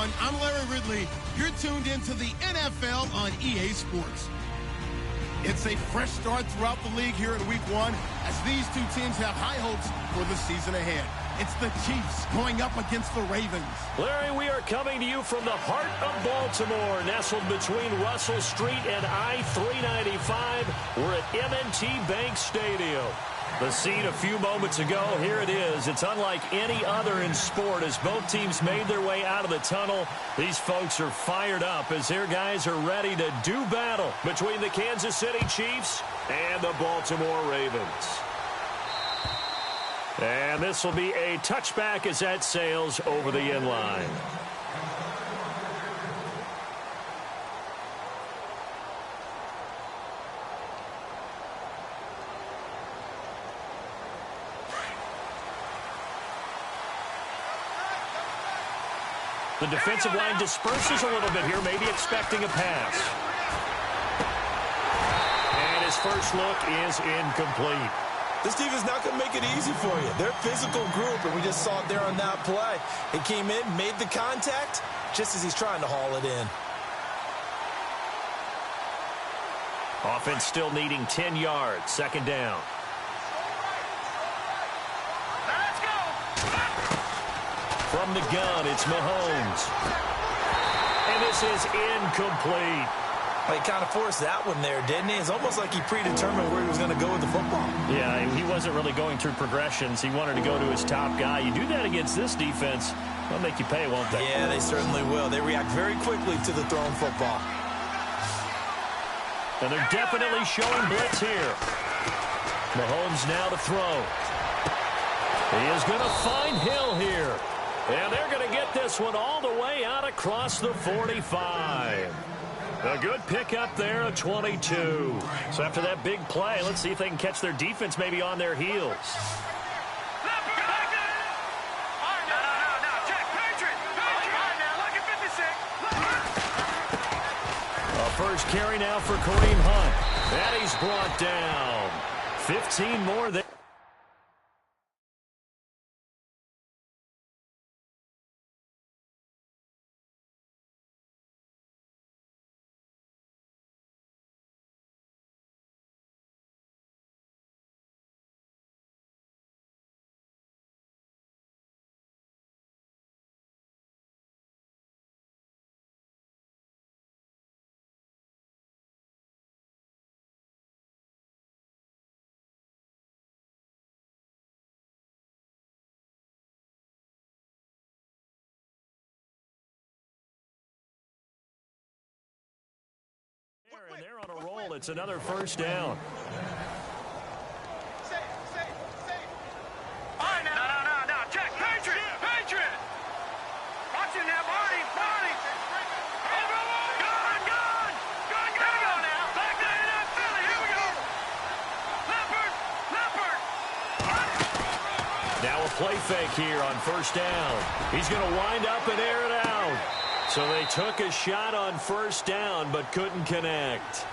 everyone. I'm Larry Ridley. You're tuned into the NFL on EA Sports. It's a fresh start throughout the league here in Week 1 as these two teams have high hopes for the season ahead. It's the Chiefs going up against the Ravens. Larry, we are coming to you from the heart of Baltimore, nestled between Russell Street and I-395. We're at M&T Bank Stadium. The scene a few moments ago, here it is. It's unlike any other in sport as both teams made their way out of the tunnel. These folks are fired up as their guys are ready to do battle between the Kansas City Chiefs and the Baltimore Ravens. And this will be a touchback as that sails over the end line. The defensive line disperses a little bit here, maybe expecting a pass. And his first look is incomplete. This defense not going to make it easy for you. They're a physical group, and we just saw it there on that play. It came in, made the contact, just as he's trying to haul it in. Offense still needing 10 yards, second down. From the gun, it's Mahomes. And this is incomplete. Well, he kind of forced that one there, didn't he? It's almost like he predetermined where he was going to go with the football. Yeah, he wasn't really going through progressions. He wanted to go to his top guy. You do that against this defense, they'll make you pay, won't they? Yeah, they certainly will. They react very quickly to the thrown football. And they're definitely showing blitz here. Mahomes now to throw. He is going to find Hill here. And they're going to get this one all the way out across the 45. A good pickup there, a 22. So after that big play, let's see if they can catch their defense maybe on their heels. A first carry now for Kareem Hunt. And he's brought down. 15 more there. And they're on a roll. It's another first down. No. Check. Patriot. Watch it now, Barney. Gone. Here we go now. Back to Philly. Here we go. Leopard. Now a play fake here on first down. He's going to wind up and air it out. So they took a shot on first down, but couldn't connect.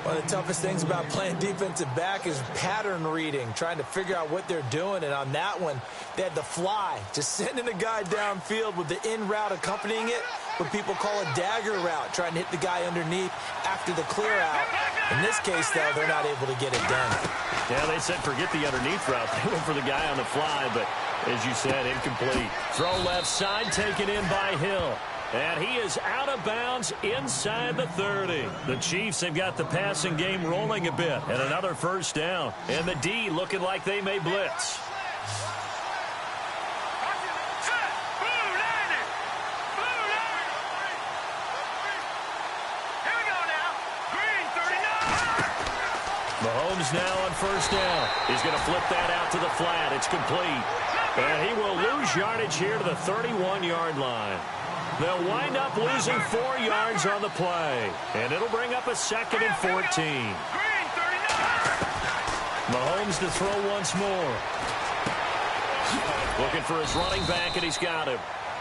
One of the toughest things about playing defensive back is pattern reading, trying to figure out what they're doing. And on that one, they had the fly, just sending a guy downfield with the in route accompanying it, what people call a dagger route, trying to hit the guy underneath after the clear out. In this case, though, they're not able to get it done. Yeah, they said forget the underneath route. They went for the guy on the fly, but as you said, incomplete. Throw left side, taken in by Hill. And he is out of bounds inside the 30. The Chiefs have got the passing game rolling a bit. And another first down. And the D looking like they may blitz. Mahomes now on first down. He's going to flip that out to the flat. It's complete. And he will lose yardage here to the 31-yard line. They'll wind up losing 4 yards on the play. And it'll bring up a 2nd and 14. Mahomes to throw once more. Looking for his running back, and he's got him.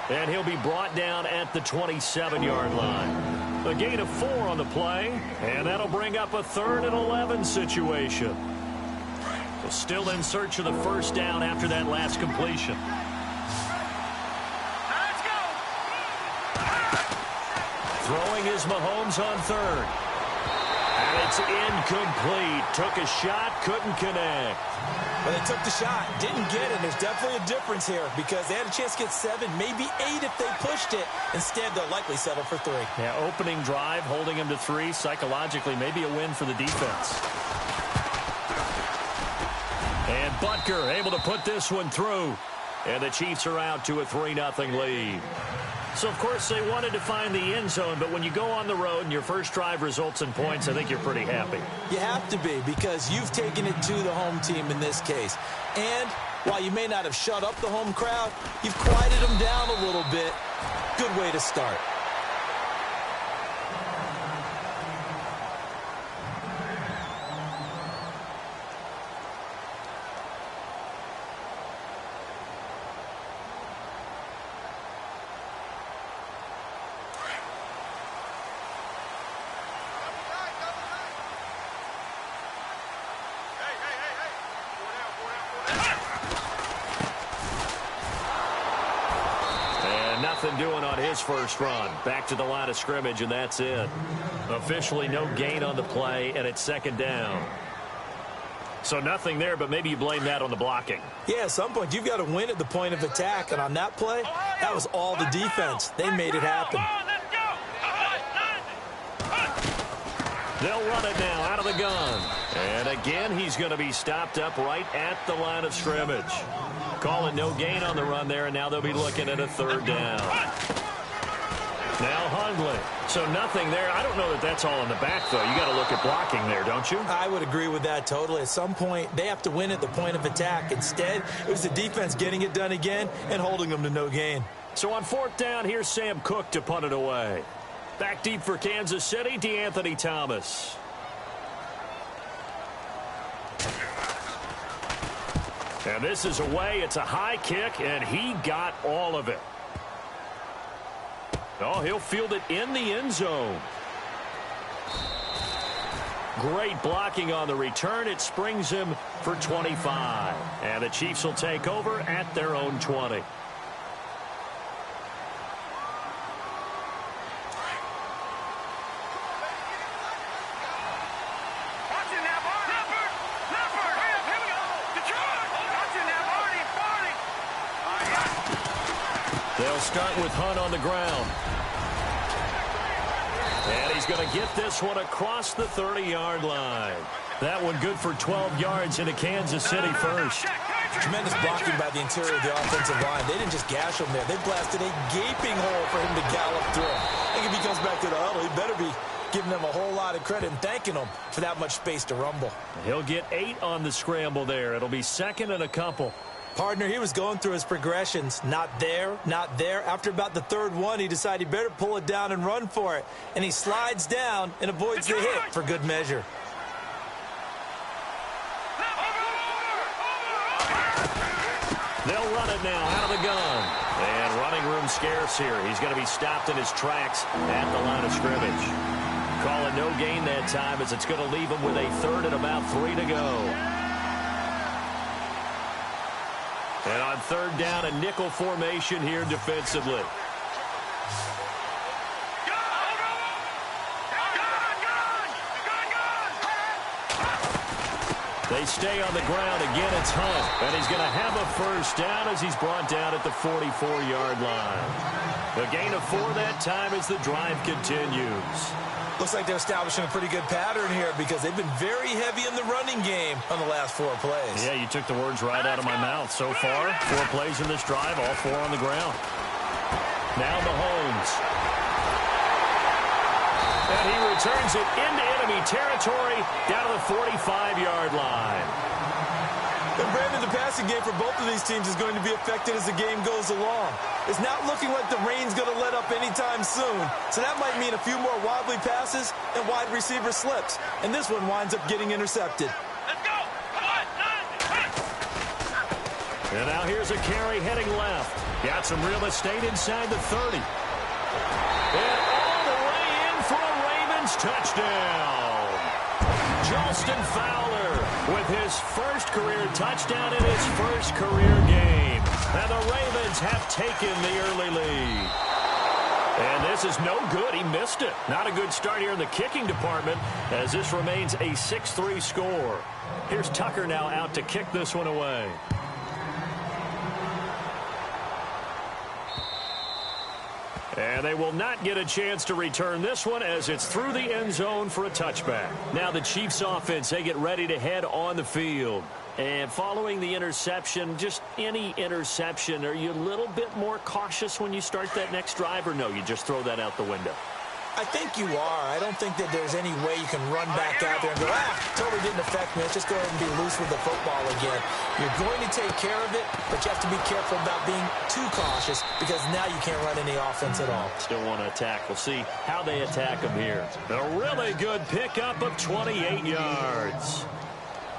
And he'll be brought down at the 27-yard line. A gain of 4 on the play, and that'll bring up a 3rd and 11 situation. So still in search of the first down after that last completion. Throwing is Mahomes on third. And it's incomplete. Took a shot, couldn't connect. Well, they took the shot, didn't get it. There's definitely a difference here because they had a chance to get 7, maybe 8 if they pushed it. Instead, they'll likely settle for 3. Yeah, opening drive, holding him to 3. Psychologically, maybe a win for the defense. And Butker able to put this one through. And the Chiefs are out to a 3-0 lead. So, of course, they wanted to find the end zone, but when you go on the road and your first drive results in points, I think you're pretty happy. You have to be because you've taken it to the home team in this case. And while you may not have shut up the home crowd, you've quieted them down a little bit. Good way to start. Nothing doing on his first run. Back to the line of scrimmage, and that's it. Officially no gain on the play, and it's 2nd down. So nothing there, but maybe you blame that on the blocking. Yeah, at some point you've got to win at the point of attack, and on that play, that was all the defense. They made it happen. They'll run it now out of the gun. And again, he's going to be stopped up right at the line of scrimmage. Calling no gain on the run there, and now they'll be looking at a 3rd down. Now Hundley. So nothing there. I don't know that that's all in the back, though. You got to look at blocking there, don't you? I would agree with that totally. At some point, they have to win at the point of attack. Instead, it was the defense getting it done again and holding them to no gain. So on 4th down, here's Sam Cook to punt it away. Back deep for Kansas City, DeAnthony Thomas. And this is away. It's a high kick, and he got all of it. Oh, he'll field it in the end zone. Great blocking on the return. It springs him for 25. And the Chiefs will take over at their own 20. They'll start with Hunt on the ground. And he's going to get this one across the 30-yard line. That one good for 12 yards into Kansas City first. Tremendous blocking by the interior of the offensive line. They didn't just gash him there. They blasted a gaping hole for him to gallop through. I think if he comes back to the huddle, he better be giving them a whole lot of credit and thanking them for that much space to rumble. He'll get 8 on the scramble there. It'll be 2nd and a couple. Partner, he was going through his progressions. Not there, not there. After about the 3rd one, he decided he better pull it down and run for it. And he slides down and avoids the hit for good measure. They'll run it now out of the gun. And running room scarce here. He's going to be stopped in his tracks at the line of scrimmage. Calling no gain that time as it's going to leave him with a 3rd and about 3 to go. And on 3rd down, a nickel formation here defensively. They stay on the ground. Again, it's Hunt. And he's going to have a first down as he's brought down at the 44-yard line. A gain of 4 that time as the drive continues. Looks like they're establishing a pretty good pattern here because they've been very heavy in the running game on the last 4 plays. Yeah, you took the words right out of my mouth. So far, 4 plays in this drive, all 4 on the ground. Now Mahomes. And he returns it into enemy territory down to the 45-yard line. And Brandon, the passing game for both of these teams is going to be affected as the game goes along. It's not looking like the rain's going to let up anytime soon. So that might mean a few more wobbly passes and wide receiver slips. And this one winds up getting intercepted. Let's go! Come on! And now here's a carry heading left. Got some real estate inside the 30. And all the way in for a Ravens touchdown. Charleston Fowler with his first career touchdown in his first career game. And the Ravens have taken the early lead. And this is no good. He missed it. Not a good start here in the kicking department as this remains a 6-3 score. Here's Tucker now out to kick this one away. And they will not get a chance to return this one as it's through the end zone for a touchback. Now the Chiefs offense, they get ready to head on the field. And following the interception, just any interception, are you a little bit more cautious when you start that next drive, or no, you just throw that out the window? I think you are. I don't think that there's any way you can run back out there and go, totally didn't affect me. Let's just go ahead and be loose with the football again. You're going to take care of it, but you have to be careful about being too cautious because now you can't run any offense at all. Still want to attack. We'll see how they attack them here. A really good pickup of 28 yards.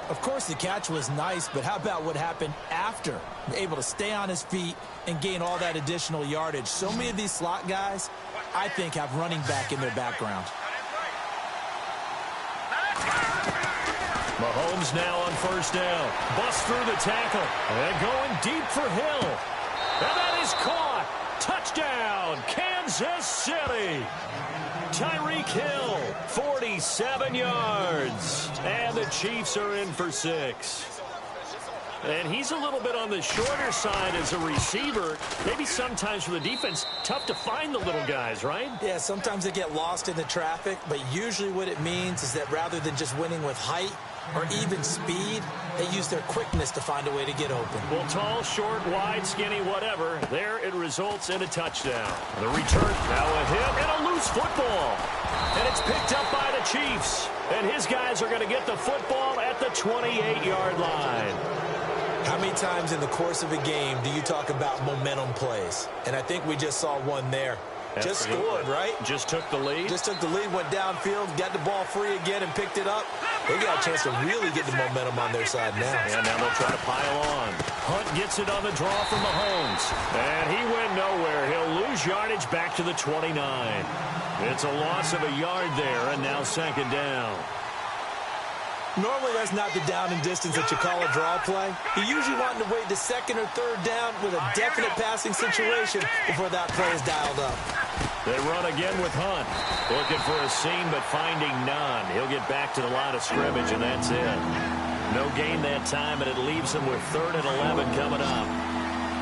Of course, the catch was nice, but how about what happened after? Able to stay on his feet and gain all that additional yardage. So many of these slot guys, I think, have running back in their background. Mahomes now on first down. Bust through the tackle. And going deep for Hill. And that is caught. Touchdown, Kansas City. Tyreek Hill, 47 yards. And the Chiefs are in for 6. And he's a little bit on the shorter side as a receiver. Maybe sometimes for the defense, tough to find the little guys, right? Yeah, sometimes they get lost in the traffic, but usually what it means is that rather than just winning with height or even speed, they use their quickness to find a way to get open. Well, tall, short, wide, skinny, whatever, there it results in a touchdown. The return, now a hit and a loose football. And it's picked up by the Chiefs. And his guys are going to get the football at the 28-yard line. How many times in the course of a game do you talk about momentum plays? And I think we just saw one there. Just scored, right? Just took the lead. Just took the lead, went downfield, got the ball free again and picked it up. They got a chance to really get the momentum on their side now. And now they'll try to pile on. Hunt gets it on the draw from Mahomes. And he went nowhere. He'll lose yardage back to the 29. It's a loss of a yard there, and now second down. Normally, that's not the down and distance that you call a draw play. You usually want to wait the second or third down with a definite passing situation before that play is dialed up. They run again with Hunt. Looking for a seam, but finding none. He'll get back to the line of scrimmage, and that's it. No gain that time, and it leaves them with 3rd and 11 coming up.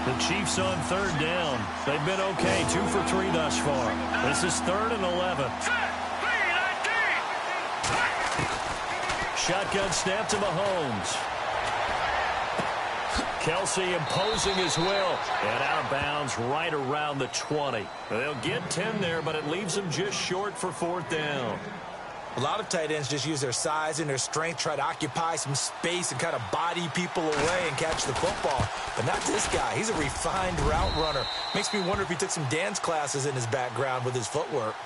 The Chiefs on 3rd down. They've been okay, 2 for 3 thus far. This is 3rd and 11. Shotgun snap to Mahomes. Kelsey imposing his will. And out of bounds right around the 20. They'll get 10 there, but it leaves them just short for 4th down. A lot of tight ends just use their size and their strength, try to occupy some space and kind of body people away and catch the football. But not this guy. He's a refined route runner. Makes me wonder if he took some dance classes in his background with his footwork.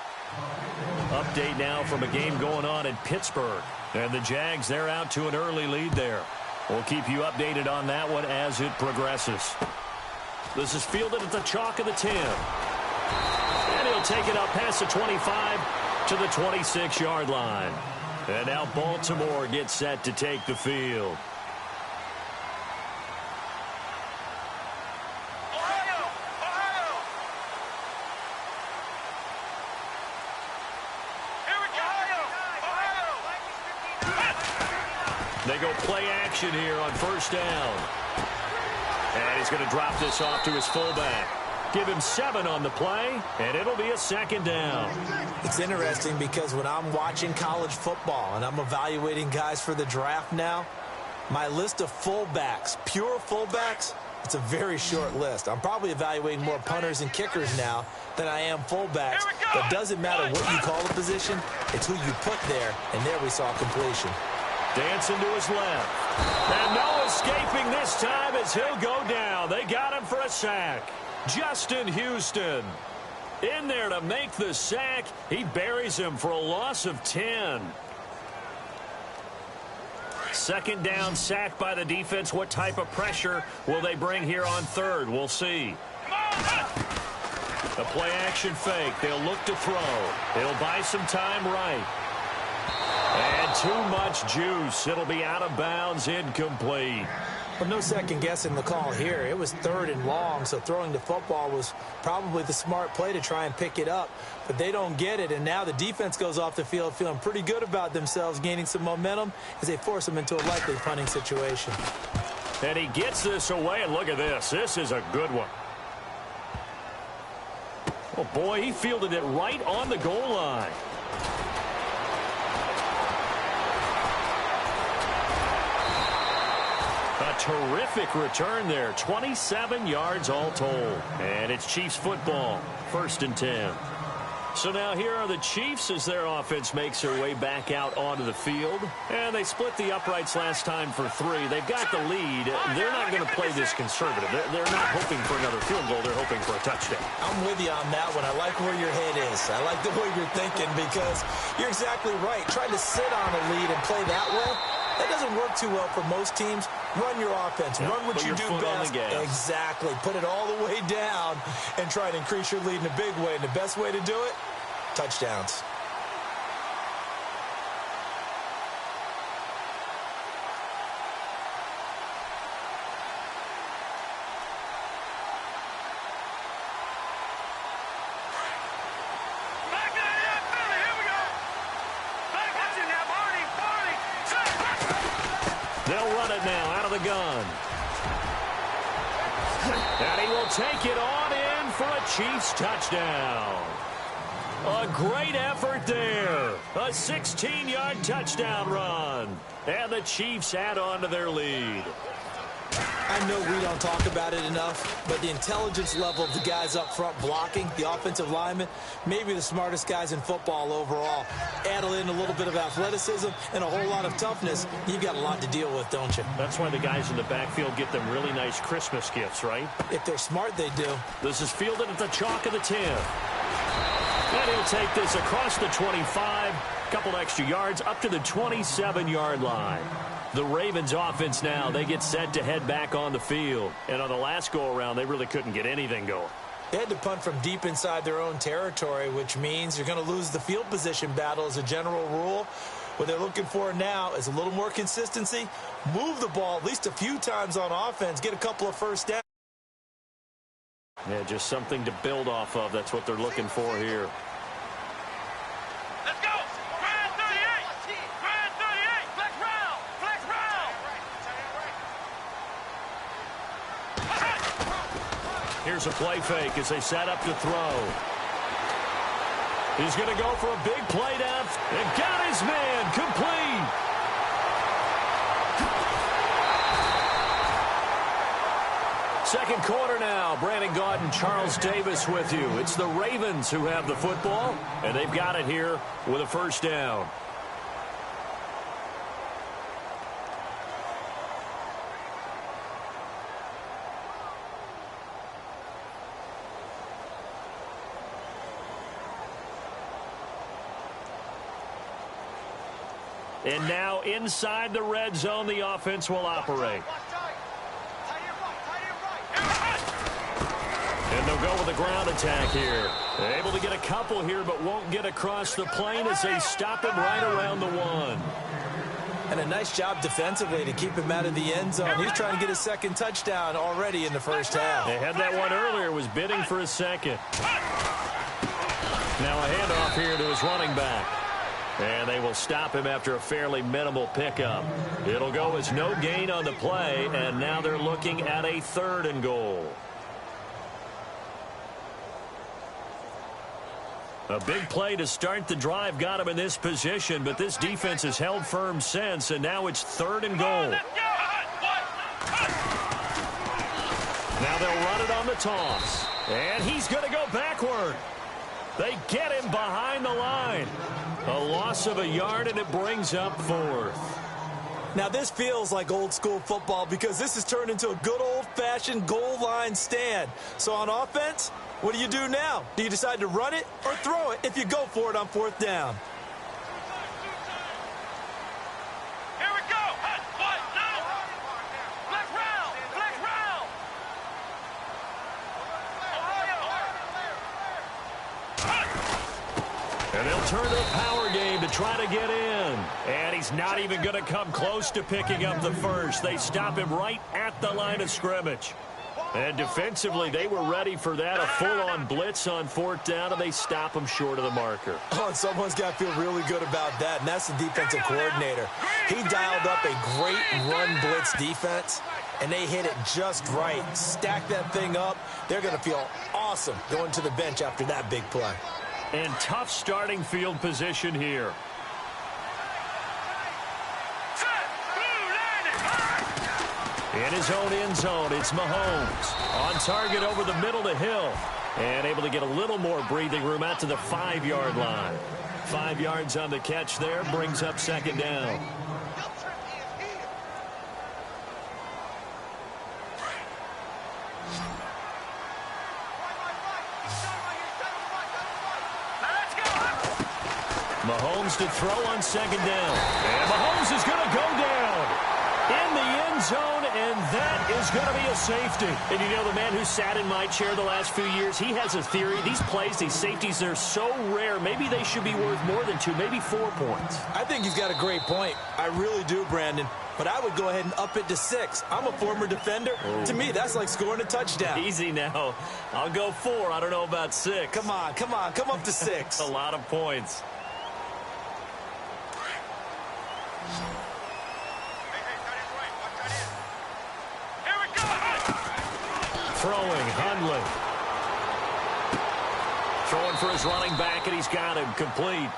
Update now from a game going on in Pittsburgh. And the Jags, they're out to an early lead there. We'll keep you updated on that one as it progresses. This is fielded at the chalk of the 10. And he'll take it up past the 25 to the 26-yard line. And now Baltimore gets set to take the field. They go play action here on first down. And he's going to drop this off to his fullback. Give him 7 on the play, and it'll be a second down. It's interesting because when I'm watching college football and I'm evaluating guys for the draft now, my list of fullbacks, pure fullbacks, it's a very short list. I'm probably evaluating more punters and kickers now than I am fullbacks. But it doesn't matter what you call a position, it's who you put there, and there we saw completion. Dancing to his left. And no escaping this time as he'll go down. They got him for a sack. Justin Houston in there to make the sack. He buries him for a loss of 10. Second down, sack by the defense. What type of pressure will they bring here on 3rd? We'll see. A play action fake. They'll look to throw. It'll buy some time right. And too much juice. It'll be out of bounds, incomplete. Well, no second guessing the call here. It was 3rd and long, so throwing the football was probably the smart play to try and pick it up. But they don't get it, and now the defense goes off the field feeling pretty good about themselves, gaining some momentum as they force them into a likely punting situation. And he gets this away, and look at this. This is a good one. Oh, boy, he fielded it right on the goal line. A terrific return there. 27 yards all told. And it's Chiefs football. 1st and 10. So now here are the Chiefs as their offense makes their way back out onto the field. And they split the uprights last time for 3. They've got the lead. They're not going to play this conservative. They're not hoping for another field goal. They're hoping for a touchdown. I'm with you on that one. I like where your head is. I like the way you're thinking because you're exactly right. Trying to sit on a lead and play that way, that doesn't work too well for most teams. Run your offense. Run what you do best. Exactly. Put it all the way down and try to increase your lead in a big way. And the best way to do it, touchdowns. They'll run it now out of the gun. And he will take it on in for a Chiefs touchdown. A great effort there. A 16-yard touchdown run. And the Chiefs add on to their lead. I know we don't talk about it enough, but the intelligence level of the guys up front blocking, the offensive linemen, maybe the smartest guys in football overall. Add in a little bit of athleticism and a whole lot of toughness, you've got a lot to deal with, don't you? That's why the guys in the backfield get them really nice Christmas gifts, right? If they're smart, they do. This is fielded at the chalk of the 10. And he'll take this across the 25, couple extra yards up to the 27-yard line. The Ravens offense now, they get set to head back on the field. And on the last go-around, they really couldn't get anything going. They had to punt from deep inside their own territory, which means you're going to lose the field position battle as a general rule. What they're looking for now is a little more consistency, move the ball at least a few times on offense, get a couple of first downs. Yeah, just something to build off of. That's what they're looking for here. Let's go! Grand 38! Grand 38! Flex round! Flex round! Here's a play fake as they set up to throw. He's going to go for a big play down and got his man complete. Second quarter now. Brandon Gaudin and Charles Davis with you. It's the Ravens who have the football, and they've got it here with a first down. And now inside the red zone, the offense will operate. And they'll go with a ground attack here. They're able to get a couple here, but won't get across the plane as they stop him right around the 1. And a nice job defensively to keep him out of the end zone. He's trying to get his second touchdown already in the first half. They had that one earlier, was bidding for a second. Now a handoff here to his running back. And they will stop him after a fairly minimal pickup. It'll go as no gain on the play, and now they're looking at a 3rd and goal. A big play to start the drive got him in this position, but this defense has held firm since, and now it's 3rd and goal. Now they'll run it on the toss, and he's going to go backward. They get him behind the line. A loss of a yard, and it brings up 4th. Now, this feels like old-school football because this has turned into a good old-fashioned goal line stand. So on offense, what do you do now? Do you decide to run it or throw it if you go for it on 4th down? Here we go! What? No! Flex round! Flex round! And they'll turn to a power game to try to get in. And he's not even going to come close to picking up the first. They stop him right at the line of scrimmage. And defensively, they were ready for that, a full-on blitz on 4th down, and they stop him short of the marker. Oh, and someone's got to feel really good about that, and that's the defensive coordinator. He dialed up a great run blitz defense, and they hit it just right. Stack that thing up. They're going to feel awesome going to the bench after that big play. And tough starting field position here. In his own end zone, it's Mahomes. On target over the middle to Hill. And able to get a little more breathing room out to the 5-yard line. 5 yards on the catch there, brings up 2nd down. Mahomes to throw on 2nd down. And Mahomes is going to go down in the end zone, and that is going to be a safety. And you know, the man who sat in my chair the last few years, he has a theory. These plays, these safeties, they're so rare. Maybe they should be worth more than 2, maybe 4 points. I think he's got a great point. I really do, Brandon. But I would go ahead and up it to 6. I'm a former defender. Oh. To me, that's like scoring a touchdown. Easy now. I'll go 4. I don't know about 6. Come on. Come up to 6. A lot of points. Throwing, Hundley. Throwing for his running back, and he's got him complete.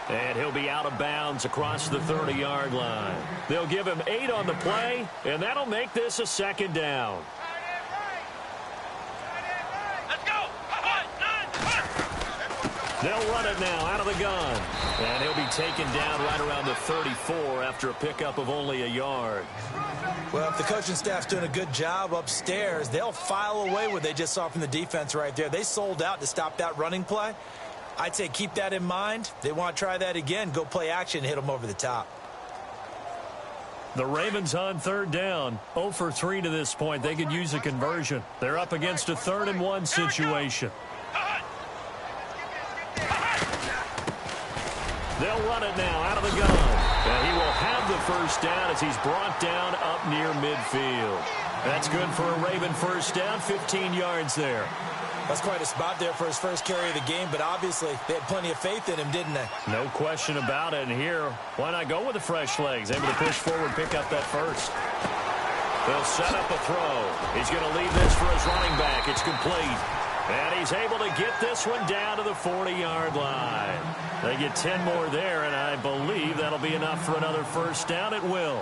And he'll be out of bounds across the 30-yard line. They'll give him 8 on the play, and that'll make this a 2nd down. Let's go. They'll run it now out of the gun. And he'll be taken down right around the 34 after a pickup of only a yard. Well, if the coaching staff's doing a good job upstairs, they'll file away what they just saw from the defense right there. They sold out to stop that running play. I'd say keep that in mind. They want to try that again. Go play action, hit them over the top. The Ravens on 3rd down. 0 for 3 to this point. They could use a conversion. They're up against a 3rd and 1 situation. They'll run it now out of the gun. And he will have the first down as he's brought down up near midfield. That's good for a Raven first down, 15 yards there. That's quite a spot there for his first carry of the game, but obviously they had plenty of faith in him, didn't they? No question about it. And here, why not go with the fresh legs? Able to push forward, pick up that first. They'll set up a throw. He's going to leave this for his running back. It's complete. And he's able to get this one down to the 40-yard line. They get 10 more there, and I believe that'll be enough for another first down. It will.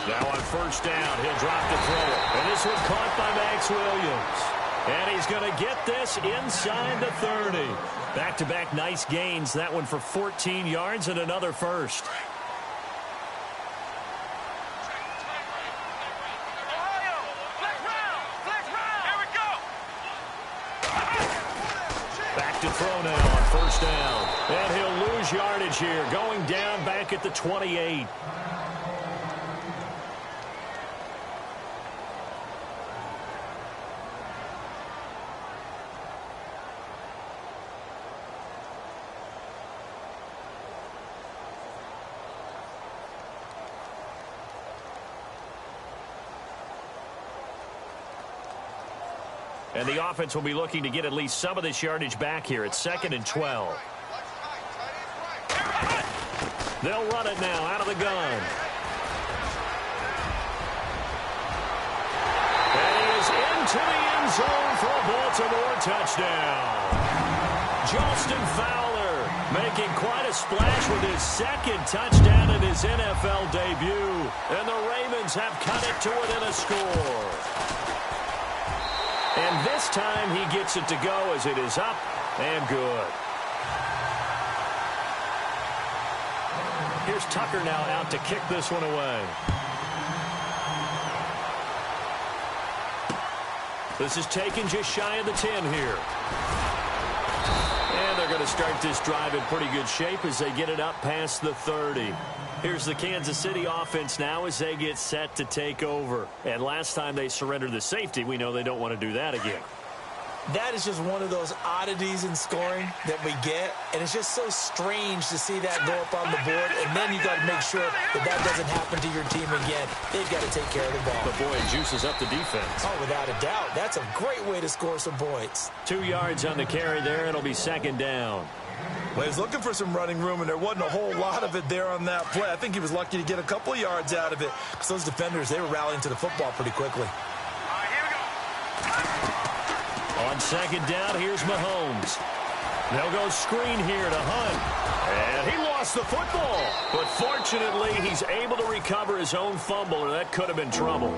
Now on first down, he'll drop the throw. And this one caught by Max Williams. And he's going to get this inside the 30. Back-to-back nice gains. That one for 14 yards and another first. Back to throw now on first down. And he'll lose yardage here. Going down back at the 28. And the offense will be looking to get at least some of this yardage back here. It's 2nd and 12. They'll run it now out of the gun. And he is into the end zone for a Baltimore touchdown. Justin Fowler making quite a splash with his 2nd touchdown in his NFL debut. And the Ravens have cut it to within a score. And this time he gets it to go as it is up and good. Here's Tucker now out to kick this one away. This is taken just shy of the 10 here. And they're going to start this drive in pretty good shape as they get it up past the 30. Here's the Kansas City offense now as they get set to take over. And last time they surrendered the safety, we know they don't want to do that again. That is just one of those oddities in scoring that we get, and it's just so strange to see that go up on the board, and then you got to make sure that that doesn't happen to your team again. They've got to take care of the ball. But boy, it juices up the defense. Oh, without a doubt. That's a great way to score some points. 2 yards on the carry there. It'll be second down. Well, he was looking for some running room, and there wasn't a whole lot of it there on that play. I think he was lucky to get a couple of yards out of it because those defenders, they were rallying to the football pretty quickly. On second down, here's Mahomes. They'll go screen here to Hunt. And he lost the football. But fortunately, he's able to recover his own fumble, or that could have been trouble.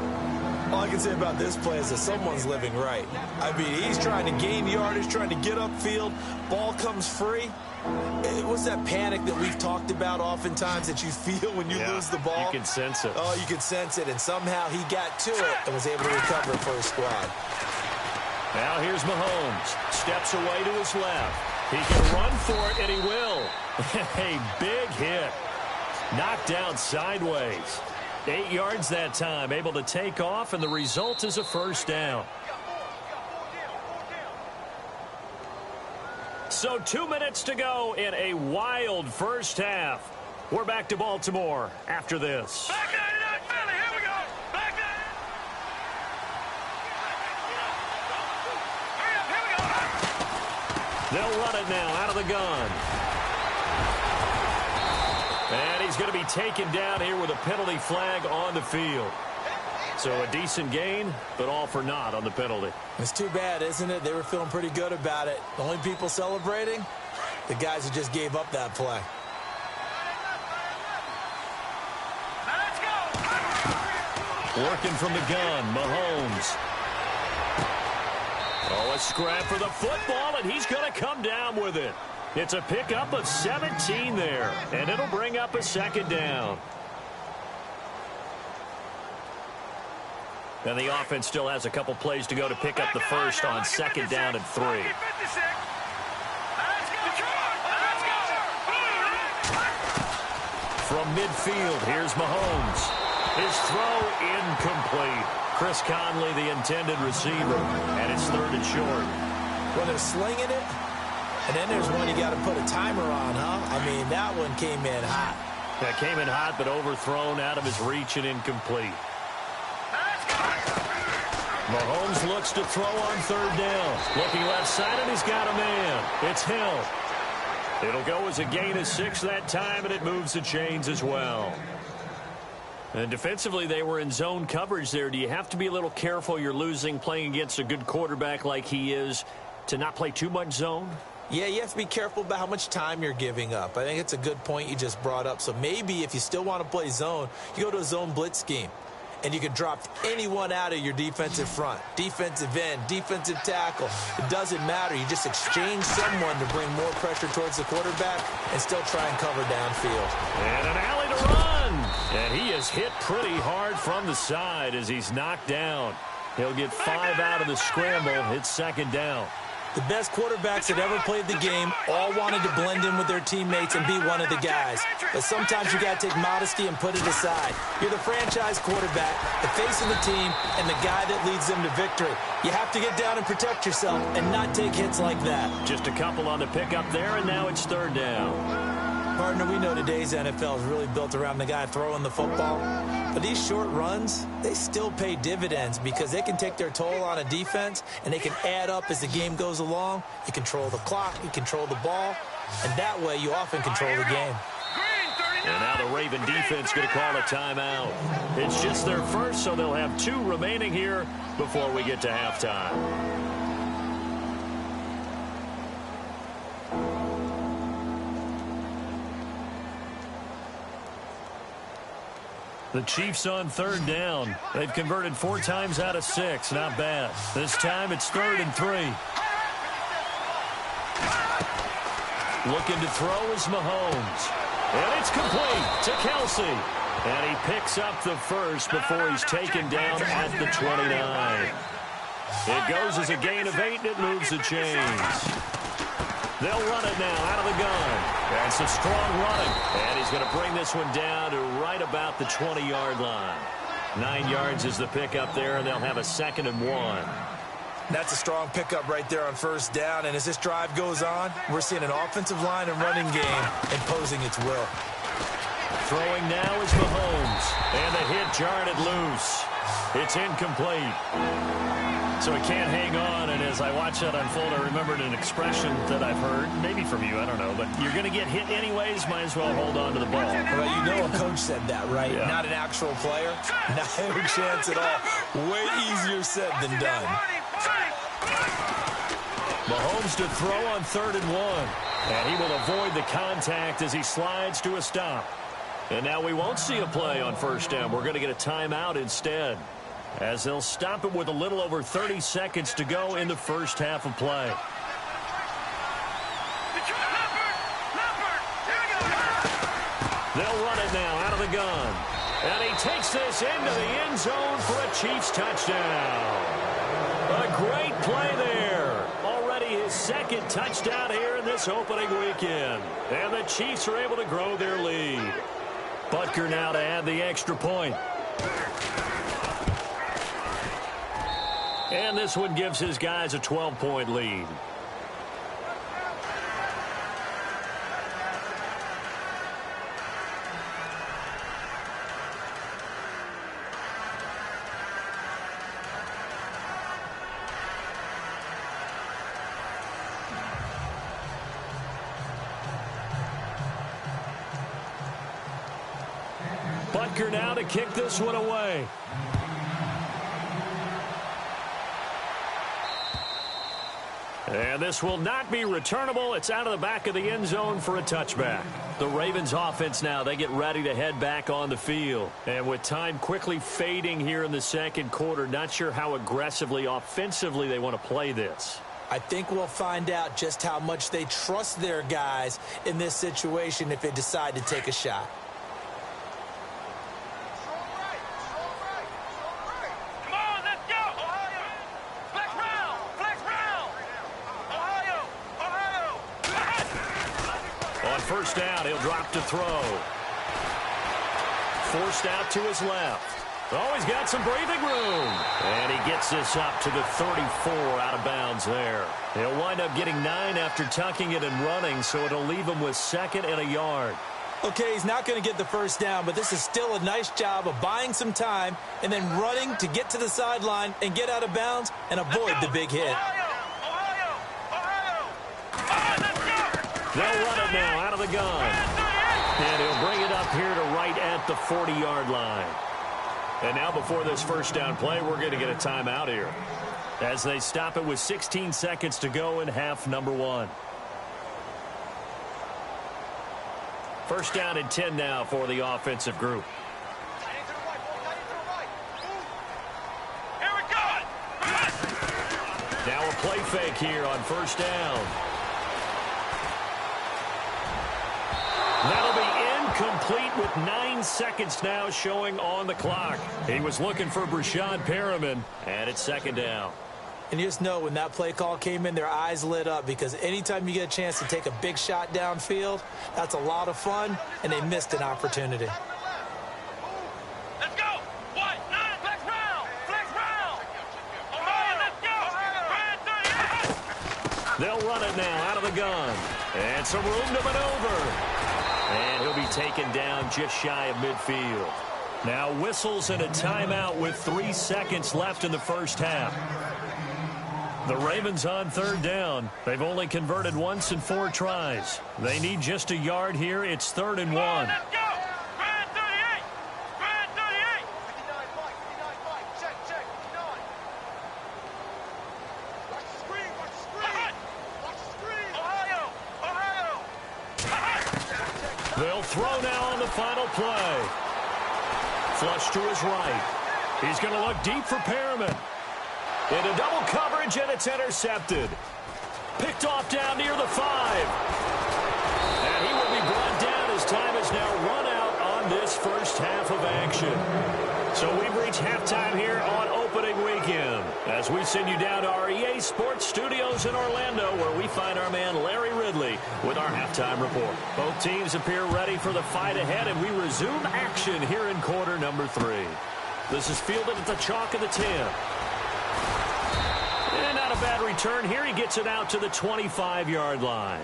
All I can say about this play is that someone's living right. I mean, he's trying to gain yardage, trying to get upfield. Ball comes free. What's that panic that we've talked about oftentimes that you feel when you lose the ball? You can sense it. Oh, you can sense it. And somehow he got to it and was able to recover for his squad. Now here's Mahomes. Steps away to his left. He can run for it, and he will. A big hit. Knocked down sideways. 8 yards that time. Able to take off, and the result is a first down. So 2 minutes to go in a wild first half. We're back to Baltimore after this. They'll run it now out of the gun. And he's going to be taken down here with a penalty flag on the field. So a decent gain, but all for naught on the penalty. It's too bad, isn't it? They were feeling pretty good about it. The only people celebrating, the guys who just gave up that play. Working from the gun, Mahomes. Oh, a scrap for the football, and he's going to come down with it. It's a pickup of 17 there, and it'll bring up a second down. And the offense still has a couple plays to go to pick up the first on second down and 3. From midfield, here's Mahomes. His throw incomplete. Chris Conley, the intended receiver, and it's third and short. Well, they're slinging it, and then there's one you got to put a timer on, huh? I mean, that one came in hot. That came in hot, but overthrown out of his reach and incomplete. Mahomes looks to throw on third down. Looking left side, and he's got a man. It's Hill. It'll go as a gain of 6 that time, and it moves the chains as well. And defensively, they were in zone coverage there. Do you have to be a little careful? You're losing playing against a good quarterback like he is to not play too much zone? Yeah, you have to be careful about how much time you're giving up. I think it's a good point you just brought up. So maybe if you still want to play zone, you go to a zone blitz scheme. And you can drop anyone out of your defensive front. Defensive end, defensive tackle. It doesn't matter. You just exchange someone to bring more pressure towards the quarterback and still try and cover downfield. And an alley to run. And he is hit pretty hard from the side as he's knocked down. He'll get 5 out of the scramble. It's second down. The best quarterbacks that ever played the game all wanted to blend in with their teammates and be one of the guys. But sometimes you got to take modesty and put it aside. You're the franchise quarterback, the face of the team, and the guy that leads them to victory. You have to get down and protect yourself and not take hits like that. Just a couple on the pickup there, and now it's third down. Partner, we know today's NFL is really built around the guy throwing the football. But these short runs, they still pay dividends because they can take their toll on a defense and they can add up as the game goes along. You control the clock, you control the ball, and that way you often control the game. And now the Raven defense going to call a timeout. It's just their first, so they'll have 2 remaining here before we get to halftime. The Chiefs on third down. They've converted 4 times out of 6. Not bad. This time it's 3rd and 3. Looking to throw is Mahomes. And it's complete to Kelsey. And he picks up the first before he's taken down at the 29. It goes as a gain of 8, and it moves the chains. They'll run it now out of the gun. And some strong running. And he's going to bring this one down to right about the 20-yard line. 9 yards is the pickup there, and they'll have a 2nd and 1. That's a strong pickup right there on first down. And as this drive goes on, we're seeing an offensive line and running game imposing its will. Throwing now is Mahomes. And the hit jarred it loose. It's incomplete. So he can't hang on, and as I watch that unfold, I remembered an expression that I've heard, maybe from you, I don't know, but you're going to get hit anyways, might as well hold on to the ball. Well, you know a coach said that, right? Yeah. Not an actual player. Not a chance at all. Way easier said than done. Mahomes to throw on 3rd and 1. And he will avoid the contact as he slides to a stop. And now we won't see a play on first down. We're going to get a timeout instead, as they'll stop it with a little over 30 seconds to go in the first half of play. They'll run it now out of the gun. And he takes this into the end zone for a Chiefs touchdown. A great play there. Already his 2nd touchdown here in this opening weekend. And the Chiefs are able to grow their lead. Butker now to add the extra point. And this one gives his guys a 12-point lead. Butker now to kick this one away. And this will not be returnable. It's out of the back of the end zone for a touchback. The Ravens offense now, they get ready to head back on the field. And with time quickly fading here in the 2nd quarter, not sure how aggressively, offensively they want to play this. I think we'll find out just how much they trust their guys in this situation if they decide to take a shot. First down, he'll drop to throw. Forced out to his left. Oh, he's got some breathing room. And he gets this up to the 34 out of bounds there. He'll wind up getting 9 after tucking it and running, so it'll leave him with 2nd and a yard. Okay, he's not going to get the first down, but this is still a nice job of buying some time and then running to get to the sideline and get out of bounds and avoid the big hit. They'll run it now out of the gun. And he'll bring it up here to right at the 40-yard line. And now before this first down play, we're going to get a timeout here, as they stop it with 16 seconds to go in half number 1. First down and 10 now for the offensive group. Now a play fake here on first down. That'll be incomplete with 9 seconds now showing on the clock. He was looking for Brashad Perriman, and it's 2nd down. And you just know when that play call came in, their eyes lit up, because anytime you get a chance to take a big shot downfield, that's a lot of fun, and they missed an opportunity. Let's go! What? Flex round! Flex round! Ohio, let's go! They'll run it now out of the gun. And some room to maneuver. And he'll be taken down just shy of midfield. Now whistles and a timeout with 3 seconds left in the first half. The Ravens on 3rd down. They've only converted once in 4 tries. They need just a yard here. It's 3rd and 1. Let's go! Grand 38! Grand 38! 59-5, check, 59. Watch the screen, watch the screen! Watch the screen! Ohio! They'll throw now on the final play. Flush to his right. He's going to look deep for Perriman. Into double coverage, and it's intercepted. Picked off down near the 5. And he will be brought down as time is now run out on this first half of action. So we've reached halftime here on opening big weekend as we send you down to our EA Sports Studios in Orlando, where we find our man Larry Ridley with our halftime report. Both teams appear ready for the fight ahead, and we resume action here in quarter number 3. This is fielded at the chalk of the 10. And not a bad return here. He gets it out to the 25-yard line.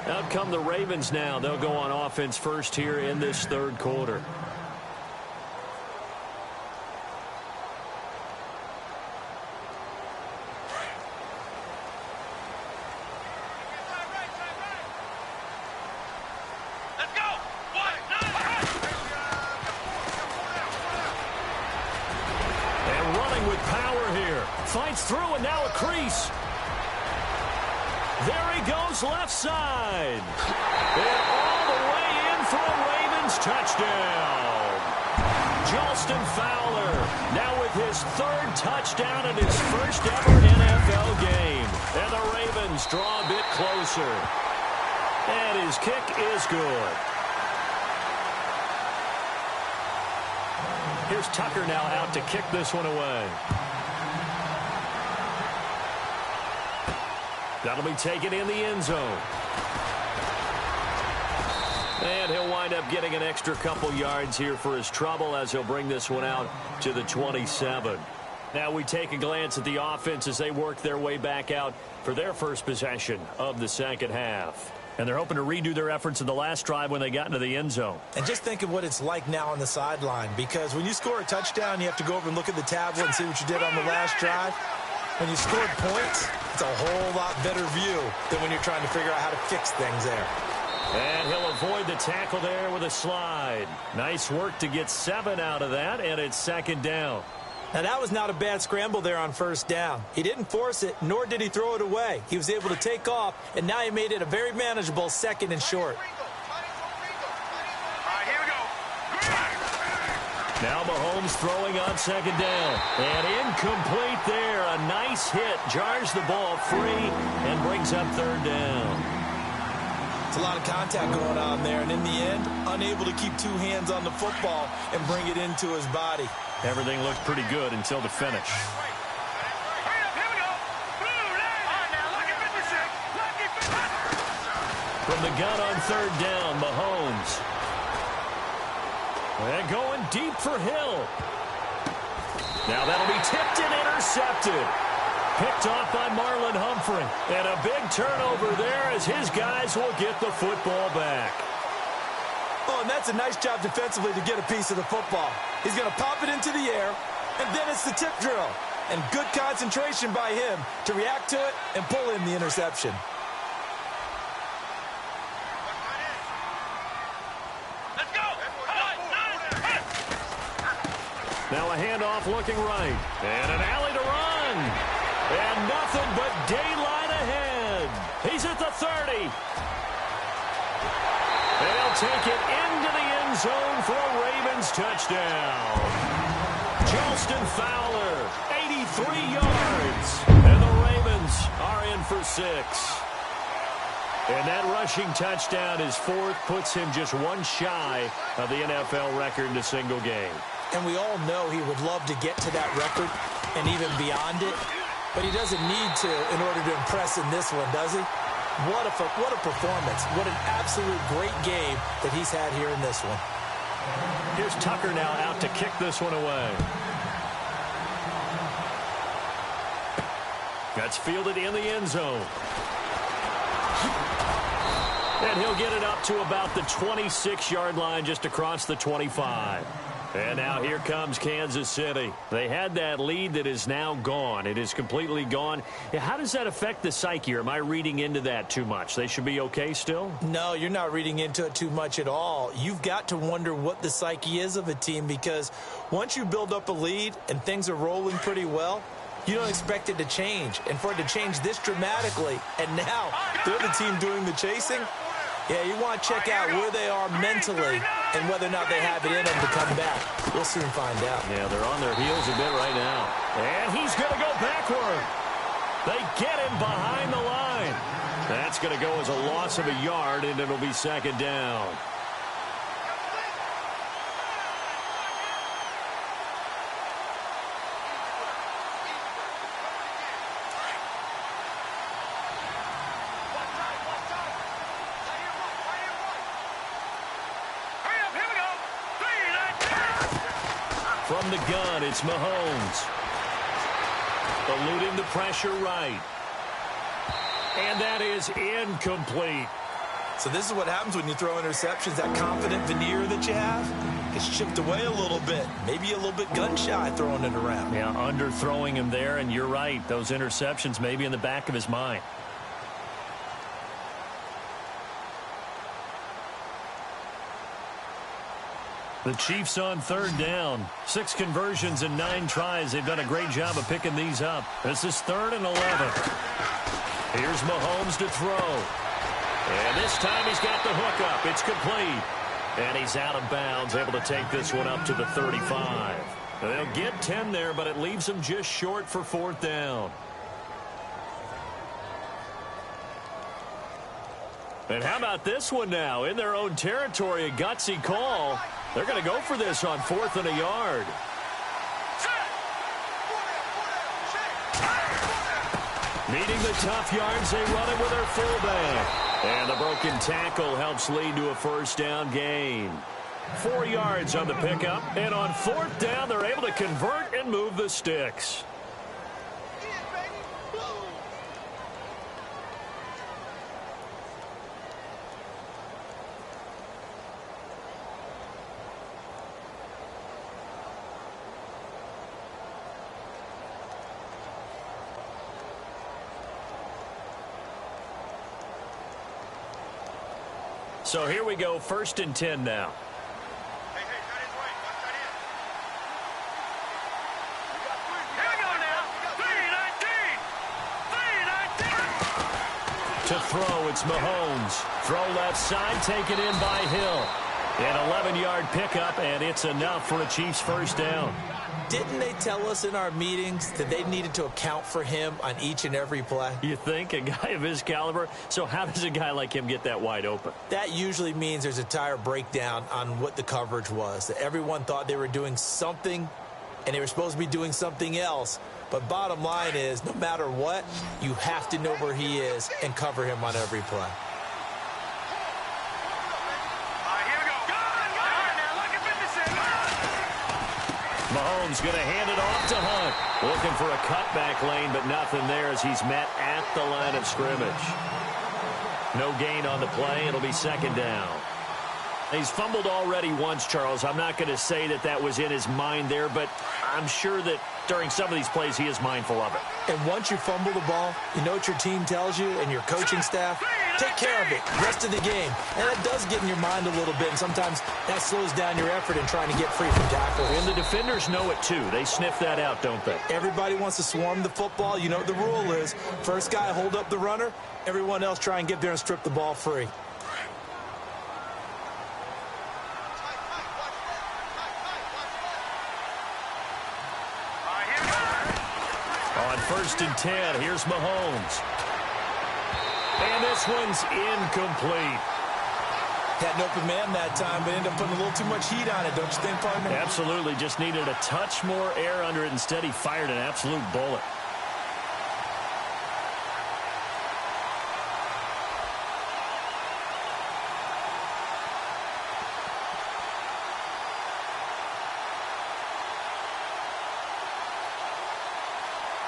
Out come the Ravens now. They'll go on offense first here in this third quarter. Fights through, and now a crease. There he goes left side. And all the way in for a Ravens touchdown. Jalston Fowler now with his 3rd touchdown in his first ever NFL game. And the Ravens draw a bit closer. And his kick is good. Here's Tucker now out to kick this one away. That'll be taken in the end zone. And he'll wind up getting an extra couple yards here for his trouble as he'll bring this one out to the 27. Now we take a glance at the offense as they work their way back out for their first possession of the second half. And they're hoping to redo their efforts in the last drive when they got into the end zone. And just think of what it's like now on the sideline, because when you score a touchdown, you have to go over and look at the tablet and see what you did on the last drive. When you scored points, it's a whole lot better view than when you're trying to figure out how to fix things there. And he'll avoid the tackle there with a slide. Nice work to get 7 out of that, and it's second down. Now, that was not a bad scramble there on first down. He didn't force it, nor did he throw it away. He was able to take off, and now he made it a very manageable 2nd and short. Now Mahomes throwing on second down. And incomplete there. A nice hit. Jars the ball free and brings up 3rd down. It's a lot of contact going on there. And in the end, unable to keep 2 hands on the football and bring it into his body. Everything looked pretty good until the finish. From the gun on 3rd down, Mahomes. And going deep for Hill. Now that'll be tipped and intercepted. Picked off by Marlon Humphrey. And a big turnover there as his guys will get the football back. Oh, and that's a nice job defensively to get a piece of the football. He's going to pop it into the air, and then it's the tip drill. And good concentration by him to react to it and pull in the interception. Now a handoff looking right. And an alley to run. And nothing but daylight ahead. He's at the 30. And he'll take it into the end zone for a Ravens touchdown. Jalston Fowler, 83 yards. And the Ravens are in for 6. And that rushing touchdown, his 4th, puts him just 1 shy of the NFL record in a single game. And we all know he would love to get to that record and even beyond it. But he doesn't need to in order to impress in this one, does he? What a performance. What an absolute great game that he's had here in this one. Here's Tucker now out to kick this one away. That's fielded in the end zone. And he'll get it up to about the 26-yard line, just across the 25. And now here comes Kansas City. They had that lead that is now gone. It is completely gone. How does that affect the psyche? Or am I reading into that too much? They should be okay still? No, you're not reading into it too much at all. You've got to wonder what the psyche is of a team, because once you build up a lead and things are rolling pretty well, you don't expect it to change. And for it to change this dramatically, and now they're the team doing the chasing, yeah, you want to check out where they are mentally and whether or not they have it in them to come back. We'll soon find out. Yeah, they're on their heels a bit right now. And he's going to go backward. They get him behind the line. That's going to go as a loss of a yard, and it'll be second down. From the gun, it's Mahomes. Eluding the pressure right. And that is incomplete. So this is what happens when you throw interceptions. That confident veneer that you have gets chipped away a little bit. Maybe a little bit gun-shy throwing it around. Yeah, underthrowing him there, and you're right. Those interceptions may be in the back of his mind. The Chiefs on third down. 6 conversions and 9 tries. They've done a great job of picking these up. This is 3rd and 11. Here's Mahomes to throw. And this time he's got the hook up. It's complete. And he's out of bounds, able to take this one up to the 35. They'll get 10 there, but it leaves them just short for 4th down. And how about this one now? In their own territory, a gutsy call. They're going to go for this on 4th and a yard. Needing the tough yards, they run it with their fullback. And the broken tackle helps lead to a 1st down gain. 4 yards on the pickup. And on 4th down, they're able to convert and move the sticks. So here we go, 1st and 10 now. Hey, cut his way. Watch that in. Here we go now. 3-19. To throw, it's Mahomes. Throw left side, taken in by Hill. An 11-yard pickup, and it's enough for a Chiefs 1st down. Didn't they tell us in our meetings that they needed to account for him on each and every play? You think? A guy of his caliber? So how does a guy like him get that wide open? That usually means there's a tire breakdown on what the coverage was. That everyone thought they were doing something, and they were supposed to be doing something else. But bottom line is, no matter what, you have to know where he is and cover him on every play. Mahomes going to hand it off to Hunt. Looking for a cutback lane, but nothing there as he's met at the line of scrimmage. No gain on the play. It'll be 2nd down. He's fumbled already once, Charles. I'm not going to say that that was in his mind there, but I'm sure that during some of these plays he is mindful of it. And once you fumble the ball, you know what your team tells you and your coaching staff? Take care of it, rest of the game. And that does get in your mind a little bit, and sometimes that slows down your effort in trying to get free from tackles. And the defenders know it too. They sniff that out, don't they? Everybody wants to swarm the football. You know what the rule is. First guy hold up the runner, everyone else try and get there and strip the ball free. On 1st and 10, here's Mahomes. And this one's incomplete. Had an open man that time, but ended up putting a little too much heat on it, don't you think, partner? Absolutely. Just needed a touch more air under it. Instead, he fired an absolute bullet.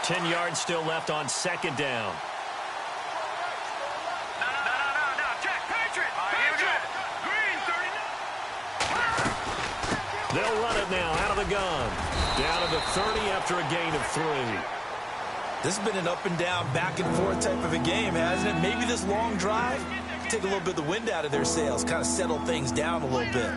Ten yards still left on 2nd down. No. Check. Patriot. Green, 39. They'll run it now out of the gun. Down to the 30 after a gain of 3. This has been an up and down, back and forth type of a game, hasn't it? Maybe this long drive, take a little bit of the wind out of their sails, kind of settle things down a little bit.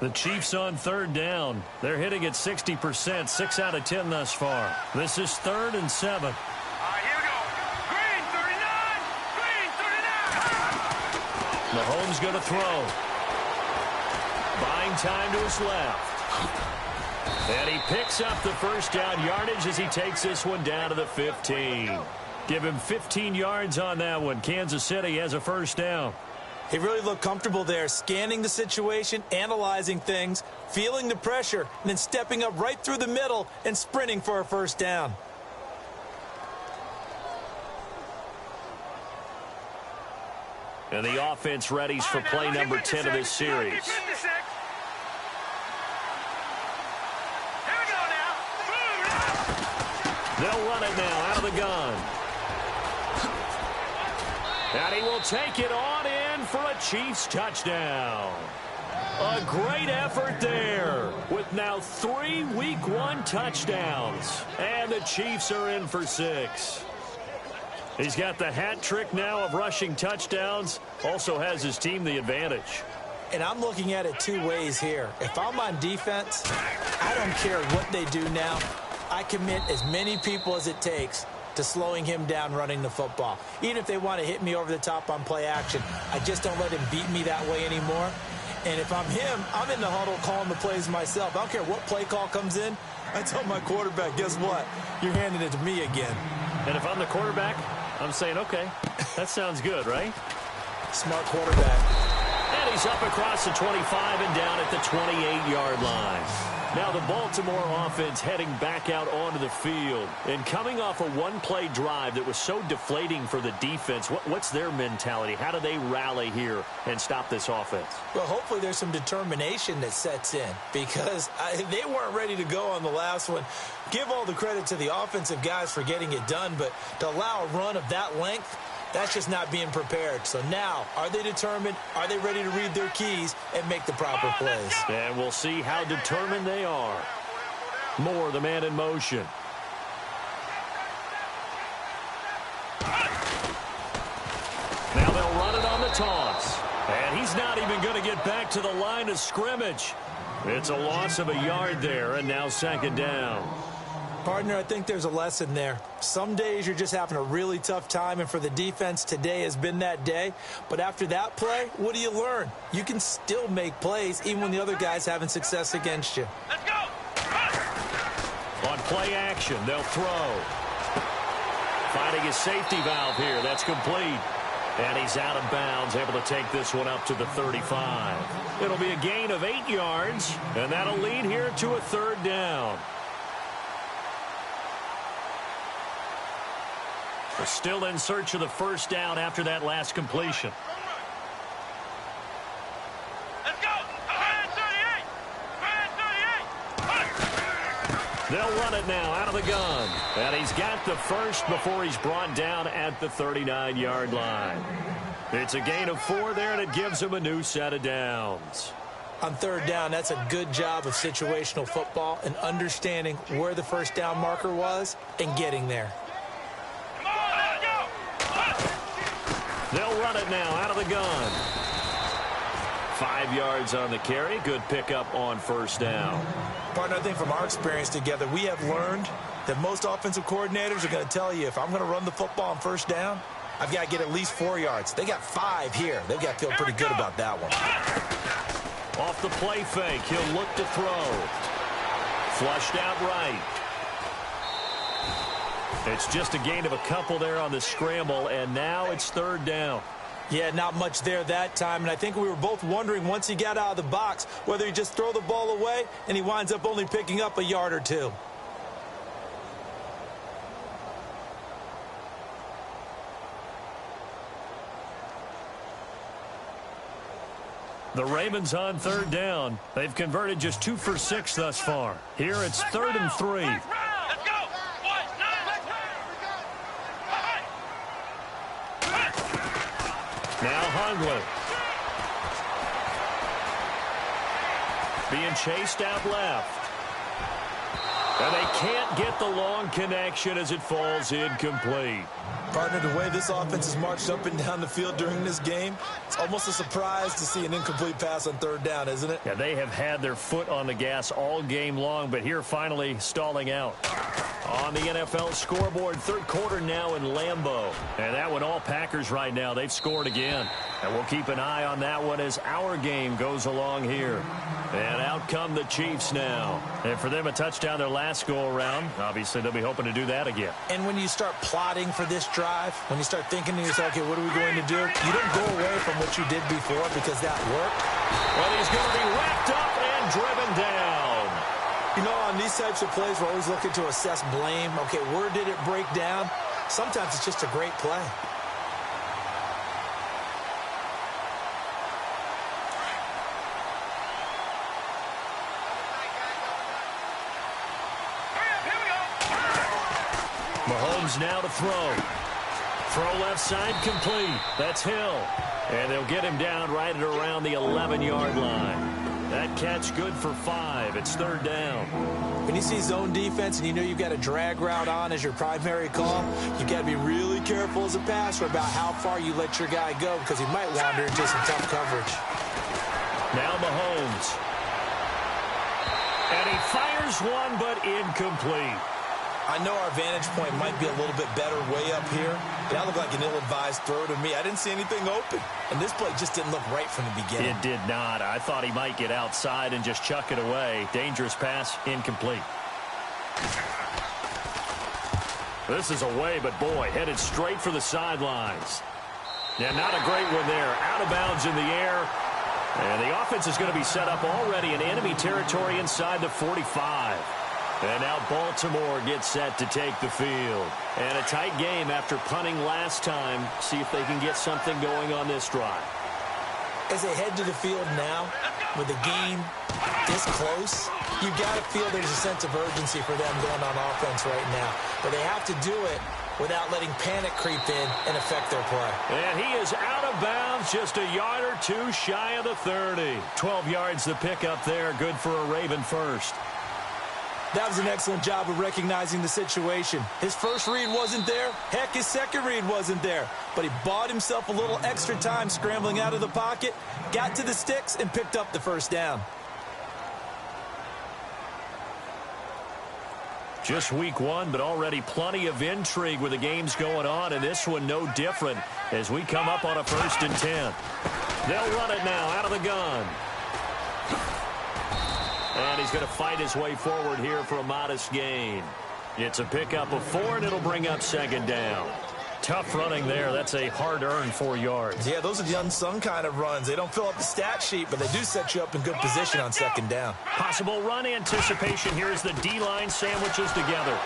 The Chiefs on 3rd down. They're hitting at 60%, 6 out of 10 thus far. This is 3rd and 7. Here we go. Green, 39. Green, 39. Mahomes going to throw. Buying time to his left. And he picks up the 1st down yardage as he takes this one down to the 15. Give him 15 yards on that one. Kansas City has a 1st down. He really looked comfortable there, scanning the situation, analyzing things, feeling the pressure, and then stepping up right through the middle and sprinting for a 1st down. And the offense readies for play number 10 of this series. They'll run it now out of the gun. And he will take it on in for a Chiefs touchdown. A great effort there with now 3 Week 1 touchdowns. And the Chiefs are in for 6. He's got the hat trick now of rushing touchdowns. Also has his team the advantage. And I'm looking at it 2 ways here. If I'm on defense, I don't care what they do now. I commit as many people as it takes to slowing him down running the football. Even if they want to hit me over the top on play action, I just don't let him beat me that way anymore. And if I'm him, I'm in the huddle calling the plays myself. I don't care what play call comes in. I tell my quarterback, guess what? You're handing it to me again. And if I'm the quarterback, I'm saying, okay, that sounds good, right? Smart quarterback. And he's up across the 25 and down at the 28-yard line. Now the Baltimore offense heading back out onto the field. And coming off a one-play drive that was so deflating for the defense, what's their mentality? How do they rally here and stop this offense? Well, hopefully there's some determination that sets in because they weren't ready to go on the last one. Give all the credit to the offensive guys for getting it done, but to allow a run of that length, that's just not being prepared. So now, are they determined? Are they ready to read their keys and make the proper plays? And we'll see how determined they are. Moore, the man in motion. Now they'll run it on the toss. And he's not even going to get back to the line of scrimmage. It's a loss of a yard there, and now second down. Partner, I think there's a lesson there. Some days you're just having a really tough time, and for the defense, today has been that day. But after that play, what do you learn? You can still make plays even when the other guy's having success against you. Let's go. On play action, they'll throw. Finding his safety valve here. That's complete. And he's out of bounds, able to take this one up to the 35. It'll be a gain of 8 yards, and that'll lead here to a third down. We're still in search of the first down after that last completion. Let's go. 38. They'll run it now out of the gun. And he's got the first before he's brought down at the 39-yard line. It's a gain of 4 there, and it gives him a new set of downs. On third down, that's a good job of situational football and understanding where the first down marker was and getting there. They'll run it now out of the gun. 5 yards on the carry. Good pickup on first down. Partner, I think from our experience together, we have learned that most offensive coordinators are going to tell you if I'm going to run the football on first down, I've got to get at least 4 yards. They got 5 here. They've got to feel pretty good about that one. Off the play fake, he'll look to throw. Flushed out right. It's just a gain of a couple there on the scramble, and now it's third down. Yeah, not much there that time, and I think we were both wondering once he got out of the box whether he just throw the ball away, and he winds up only picking up a yard or 2. The Ravens on third down. They've converted just 2 for 6 thus far. Here it's 3rd and 3. Let's go. Now Hundley. Being chased out left. And they can't get the long connection as it falls incomplete. Partner, the way this offense has marched up and down the field during this game, it's almost a surprise to see an incomplete pass on third down, isn't it? Yeah, they have had their foot on the gas all game long, but here finally stalling out. On the NFL scoreboard, third quarter now in Lambeau. And that one, all Packers right now. They've scored again. And we'll keep an eye on that one as our game goes along here. And out come the Chiefs now. And for them, a touchdown their last go-around. Obviously, they'll be hoping to do that again. And when you start plotting for this drive, when you start thinking to yourself, okay, what are we going to do? You don't go away from what you did before because that worked. Well, he's going to be wrapped up and driven down. You know, on these types of plays, we're always looking to assess blame. Okay, where did it break down? Sometimes it's just a great play. Mahomes now to throw. Throw left side complete. That's Hill. And they'll get him down right at around the 11-yard line. That catch good for 5. It's third down. When you see zone defense and you know you've got a drag route on as your primary call, you've got to be really careful as a passer about how far you let your guy go because he might wander into some tough coverage. Now Mahomes. And he fires one, but incomplete. I know our vantage point might be a little bit better way up here, but that looked like an ill-advised throw to me. I didn't see anything open, and this play just didn't look right from the beginning. It did not. I thought he might get outside and just chuck it away. Dangerous pass, incomplete. This is away, but boy, headed straight for the sidelines. Yeah, not a great one there. Out of bounds in the air. And the offense is going to be set up already in enemy territory inside the 45. And now Baltimore gets set to take the field. And a tight game after punting last time. See if they can get something going on this drive. As they head to the field now, with the game this close, you've got to feel there's a sense of urgency for them going on offense right now. But they have to do it without letting panic creep in and affect their play. And he is out of bounds, just a yard or two shy of the 30. 12 yards the pickup there, good for a Raven first. That was an excellent job of recognizing the situation. His first read wasn't there. Heck, his second read wasn't there. But he bought himself a little extra time scrambling out of the pocket, got to the sticks, and picked up the first down. Just week 1, but already plenty of intrigue with the games going on, and this one no different as we come up on a 1st and 10. They'll run it now out of the gun. And he's going to fight his way forward here for a modest gain. It's a pickup of 4, and it'll bring up 2nd down. Tough running there. That's a hard-earned 4 yards. Yeah, those are the unsung kind of runs. They don't fill up the stat sheet, but they do set you up in good position on 2nd down. Possible run anticipation here as the D-line sandwiches together.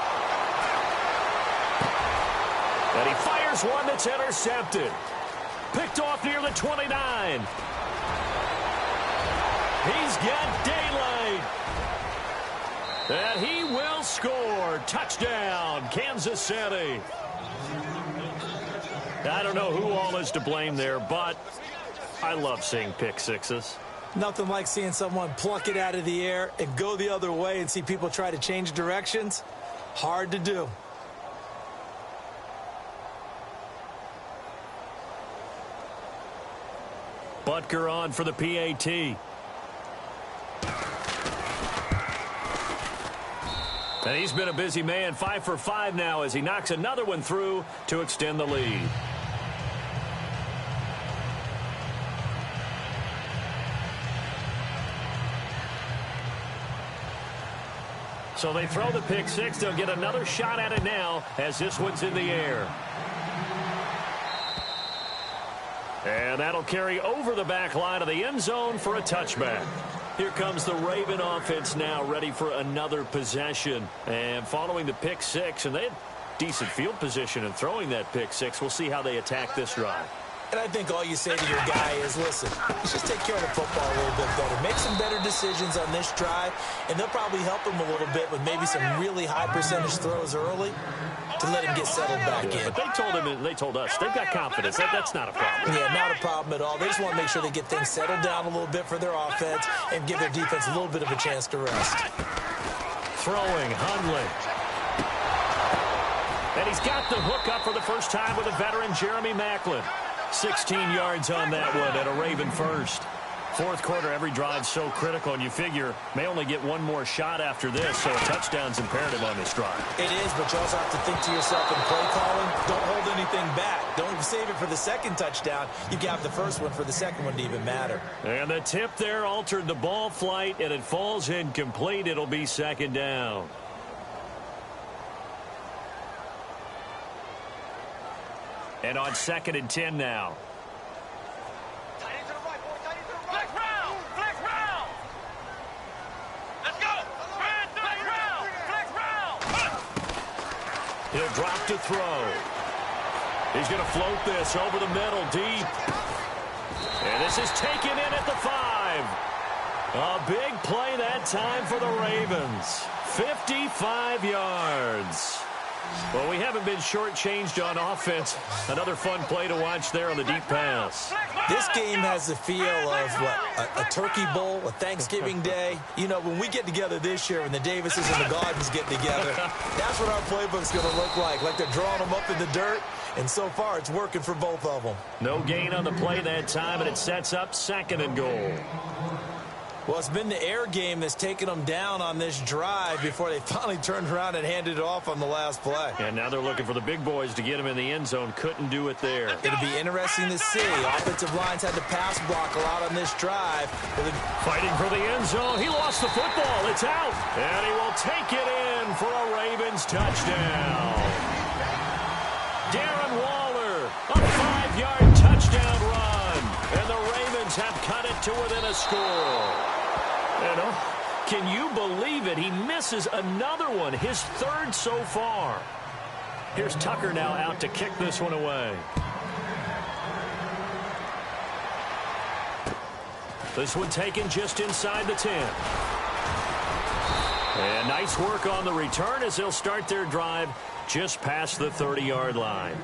And he fires one that's intercepted. Picked off near the 29. He's got daylight. And he will score. Touchdown, Kansas City. I don't know who all is to blame there, but I love seeing pick sixes. Nothing like seeing someone pluck it out of the air and go the other way and see people try to change directions. Hard to do. Butker on for the PAT. And he's been a busy man, 5 for 5 now as he knocks another one through to extend the lead. So they throw the pick six. They'll get another shot at it now as this one's in the air. And that'll carry over the back line of the end zone for a touchback. Here comes the Raven offense now, ready for another possession. And following the pick six, and they had decent field position in throwing that pick six. We'll see how they attack this drive. And I think all you say to your guy is, listen, let's just take care of the football a little bit better. Make some better decisions on this drive, and they'll probably help him a little bit with maybe some really high percentage throws early to let him get settled back in. But they told him, and they told us, they've got confidence. That's not a problem. Yeah, not a problem at all. They just want to make sure they get things settled down a little bit for their offense and give their defense a little bit of a chance to rest. Throwing, Hundley. And he's got the hook up for the first time with a veteran, Jeremy Maclin. 16 yards on that one at a Raven first. Fourth quarter, every drive's so critical, and you figure may only get one more shot after this, so a touchdown's imperative on this drive. It is, but you also have to think to yourself in play calling, don't hold anything back. Don't save it for the second touchdown. You got the first one for the second one to even matter. And the tip there altered the ball flight, and it falls incomplete. It'll be second down. And on 2nd and 10 now. He'll drop to throw. He's going to float this over the middle, deep. And this is taken in at the 5. A big play that time for the Ravens. 55 yards. Well, we haven't been shortchanged on offense. Another fun play to watch there on the deep pass. This game has the feel of, a turkey bowl, a Thanksgiving day. You know, when we get together this year, when the Davises and the Gardens get together, that's what our playbook's going to look like they're drawing them up in the dirt. And so far, it's working for both of them. No gain on the play that time, and it sets up 2nd and goal. Well, it's been the air game that's taken them down on this drive before they finally turned around and handed it off on the last play. And now they're looking for the big boys to get him in the end zone. Couldn't do it there. It'll be interesting to see. Offensive lines had to pass block a lot on this drive. Fighting for the end zone. He lost the football. It's out. And he will take it in for a Ravens touchdown. Darren Waller, a 5-yard touchdown run. And the Ravens have cut it to within a score. Can you believe it? He misses another one, his 3rd so far. Here's Tucker now out to kick this one away. This one taken just inside the 10. And nice work on the return as they'll start their drive just past the 30-yard line.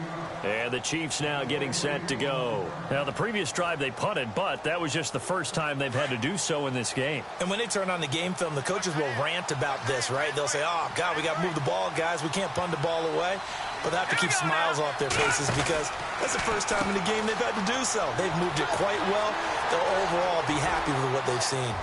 And the Chiefs now getting set to go. Now, the previous drive they punted, but that was just the first time they've had to do so in this game. And when they turn on the game film, the coaches will rant about this, right? They'll say, oh, God, we got to move the ball, guys. We can't punt the ball away. But they have to keep smiles off their faces because that's the first time in the game they've had to do so. They've moved it quite well. They'll overall be happy with what they've seen.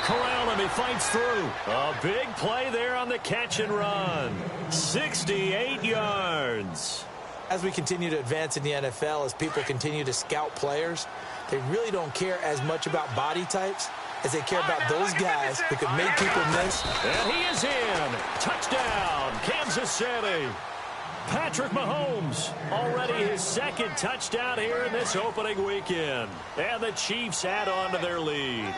Corral him. He fights through. A big play there on the catch and run. 68 yards. As we continue to advance in the NFL, as people continue to scout players, they really don't care as much about body types as they care about those guys who can make people miss. And he is in. Touchdown, Kansas City. Patrick Mahomes, already his 2nd touchdown here in this opening weekend. And the Chiefs add on to their lead.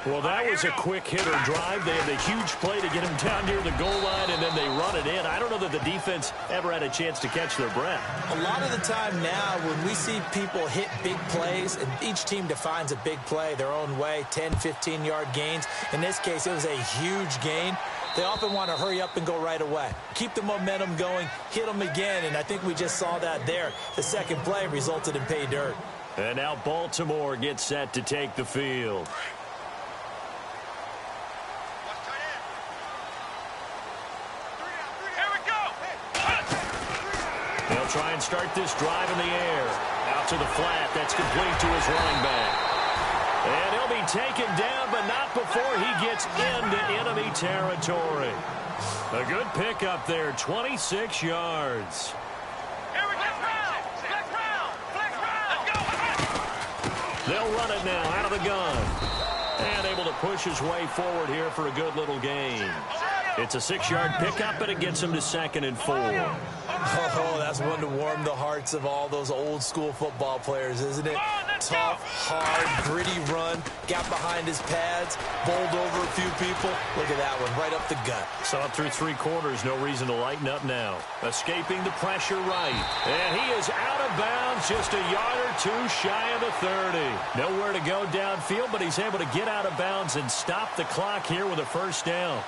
Well, that was a quick hitter drive. They had the huge play to get him down near the goal line, and then they run it in. I don't know that the defense ever had a chance to catch their breath. A lot of the time now when we see people hit big plays, and each team defines a big play their own way, 10, 15-yard gains. In this case, it was a huge gain. They often want to hurry up and go right away. Keep the momentum going, hit them again, and I think we just saw that there. The 2nd play resulted in pay dirt. And now Baltimore gets set to take the field. They'll try and start this drive in the air. Out to the flat. That's complete to his running back. And he'll be taken down, but not before he gets into enemy territory. A good pickup there, 26 yards. Here we go. Flex round. Let's go. They'll run it now out of the gun. And able to push his way forward here for a good little gain. It's a 6-yard pickup, and it gets him to 2nd and 4. Oh, that's one to warm the hearts of all those old-school football players, isn't it? Tough, hard, gritty run, got behind his pads, bowled over a few people. Look at that one, right up the gut. Saw it through 3 quarters, no reason to lighten up now. Escaping the pressure right. And he is out of bounds, just a yard or 2 shy of the 30. Nowhere to go downfield, but he's able to get out of bounds and stop the clock here with a 1st down.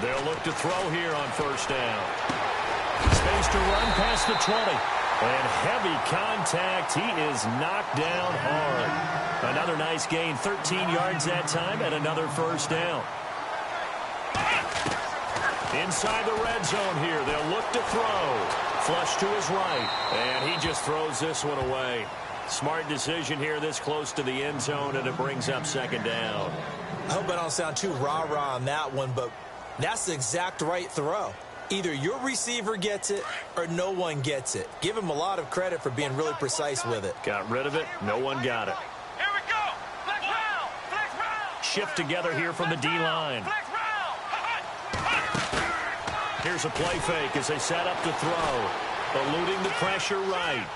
They'll look to throw here on 1st down. Space to run past the 20. And heavy contact. He is knocked down hard. Another nice gain, 13 yards that time, and another 1st down. Inside the red zone here. They'll look to throw. Flush to his right. And he just throws this one away. Smart decision here this close to the end zone, and it brings up 2nd down. I hope I don't sound too rah-rah on that one, but that's the exact right throw. Either your receiver gets it or no one gets it. Give him a lot of credit for being really precise with it. Got rid of it. No one got it. Here we go. Flex round. Flex round. Shift together here from the D-line. Flex round. Here's a play fake as they set up to throw. Eluding the pressure right.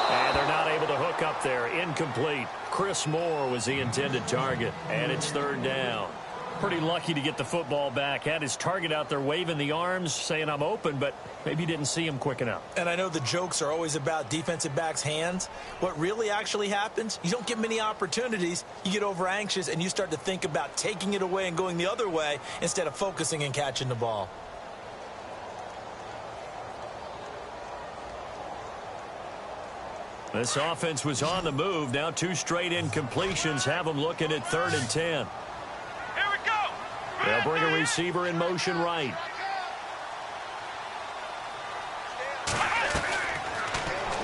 And they're not able to hook up there. Incomplete. Chris Moore was the intended target. And it's 3rd down. Pretty lucky to get the football back. Had his target out there waving the arms, saying I'm open, but maybe didn't see him quick enough. And I know the jokes are always about defensive backs' hands. What really actually happens, you don't get many opportunities. You get over anxious, and you start to think about taking it away and going the other way instead of focusing and catching the ball. This offense was on the move. Now 2 straight incompletions have them looking at 3rd and 10. They'll bring a receiver in motion right.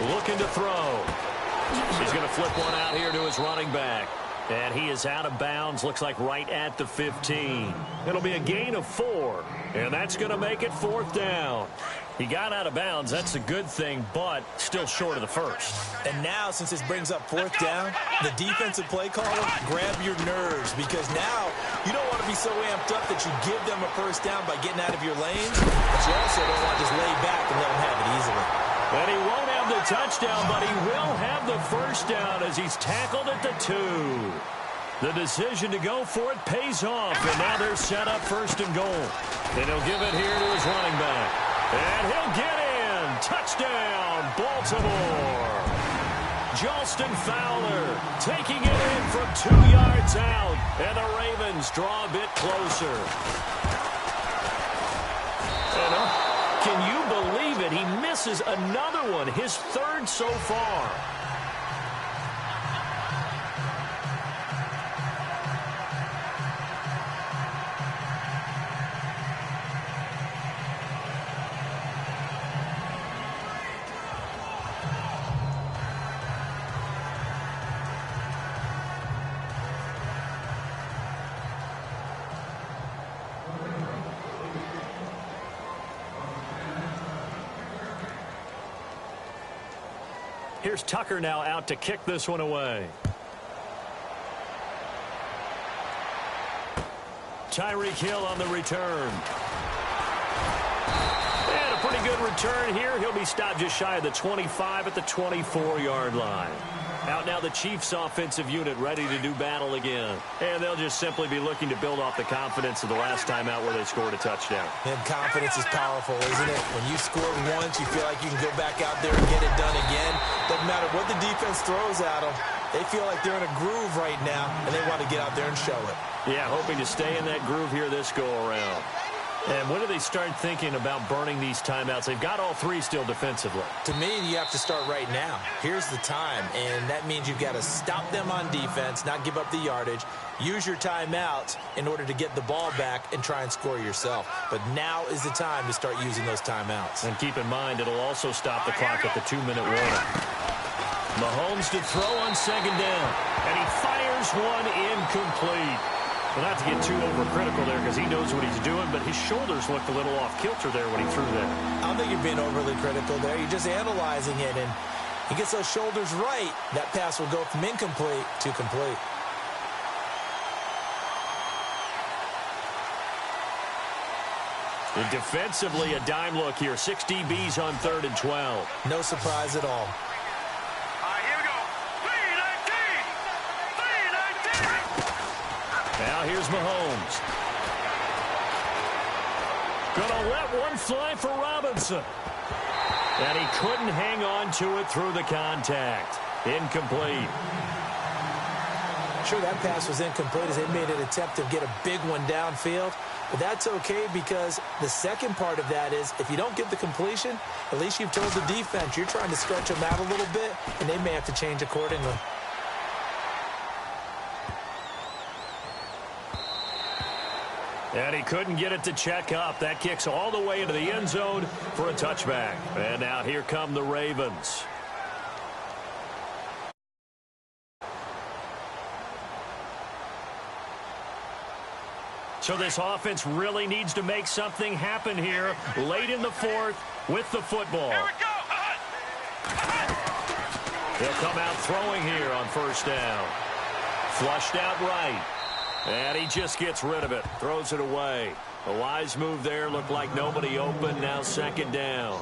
Looking to throw. He's going to flip one out here to his running back. And he is out of bounds, looks like right at the 15. It'll be a gain of 4, and that's going to make it 4th down. He got out of bounds. That's a good thing, but still short of the first. And now, since this brings up 4th down, the defensive play caller, grab your nerves, because now you don't want to be so amped up that you give them a first down by getting out of your lanes, but you also don't want to just lay back and let them have it easily. And he won't have the touchdown, but he will have the first down as he's tackled at the 2. The decision to go for it pays off, and now they're set up 1st and goal. And he'll give it here to his running back. And he'll get in. Touchdown, Baltimore. Justin Fowler taking it in from 2 yards out. And the Ravens draw a bit closer. Can you believe it? He misses another one, his 3rd so far. Here's Tucker now out to kick this one away. Tyreek Hill on the return. And a pretty good return here. He'll be stopped just shy of the 25 at the 24-yard line. Out now the Chiefs offensive unit ready to do battle again. And they'll just simply be looking to build off the confidence of the last time out where they scored a touchdown. And confidence is powerful, isn't it? When you score once, you feel like you can go back out there and get it done again. Doesn't matter what the defense throws at them. They feel like they're in a groove right now, and they want to get out there and show it. Yeah, hoping to stay in that groove here this go-around. And when do they start thinking about burning these timeouts? They've got all 3 still defensively. To me, you have to start right now. Here's the time, and that means you've got to stop them on defense, not give up the yardage, use your timeouts in order to get the ball back and try and score yourself. But now is the time to start using those timeouts. And keep in mind, it'll also stop the clock at the 2-minute warning. Mahomes to throw on 2nd down, and he fires one incomplete. Well, not to get too overcritical there because he knows what he's doing, but his shoulders looked a little off kilter there when he threw that. I don't think you're being overly critical there. You're just analyzing it, and he gets those shoulders right. That pass will go from incomplete to complete. And defensively, a dime look here. 6 DBs on 3rd and 12. No surprise at all. Now here's Mahomes. Gonna let one fly for Robinson. And he couldn't hang on to it through the contact. Incomplete. Sure, that pass was incomplete as they made an attempt to get a big one downfield. But that's okay because the second part of that is if you don't get the completion, at least you've told the defense you're trying to stretch them out a little bit, and they may have to change accordingly. And he couldn't get it to check up. That kicks all the way into the end zone for a touchback. And now here come the Ravens. So this offense really needs to make something happen here late in the 4th with the football. Here we go. He'll come out throwing here on 1st down. Flushed out right. And he just gets rid of it. Throws it away. A wise move there. Looked like nobody open. Now 2nd down.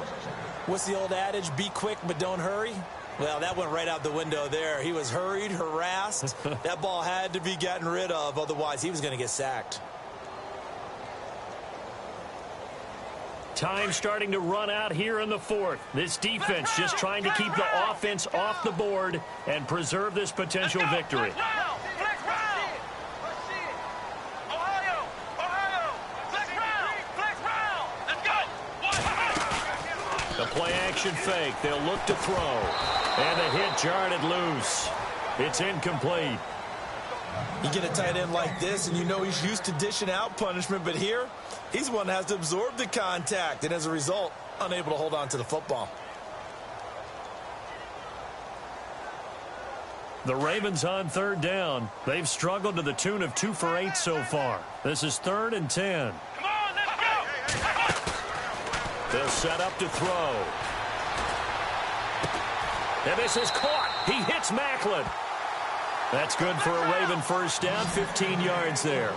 What's the old adage? Be quick, but don't hurry. Well, that went right out the window there. He was hurried, harassed. That ball had to be gotten rid of. Otherwise, he was going to get sacked. Time starting to run out here in the fourth. This defense just trying to keep the offense off the board and preserve this potential victory. The play-action fake. They'll look to throw. And the hit jarred it loose. It's incomplete. You get a tight end like this, and you know he's used to dishing out punishment, but here, he's one that has to absorb the contact, and as a result, unable to hold on to the football. The Ravens on third down. They've struggled to the tune of 2 for 8 so far. This is 3rd and 10. Come on, let's go! They'll set up to throw. And this is caught. He hits Macklin. That's good for a Raven first down, 15 yards there.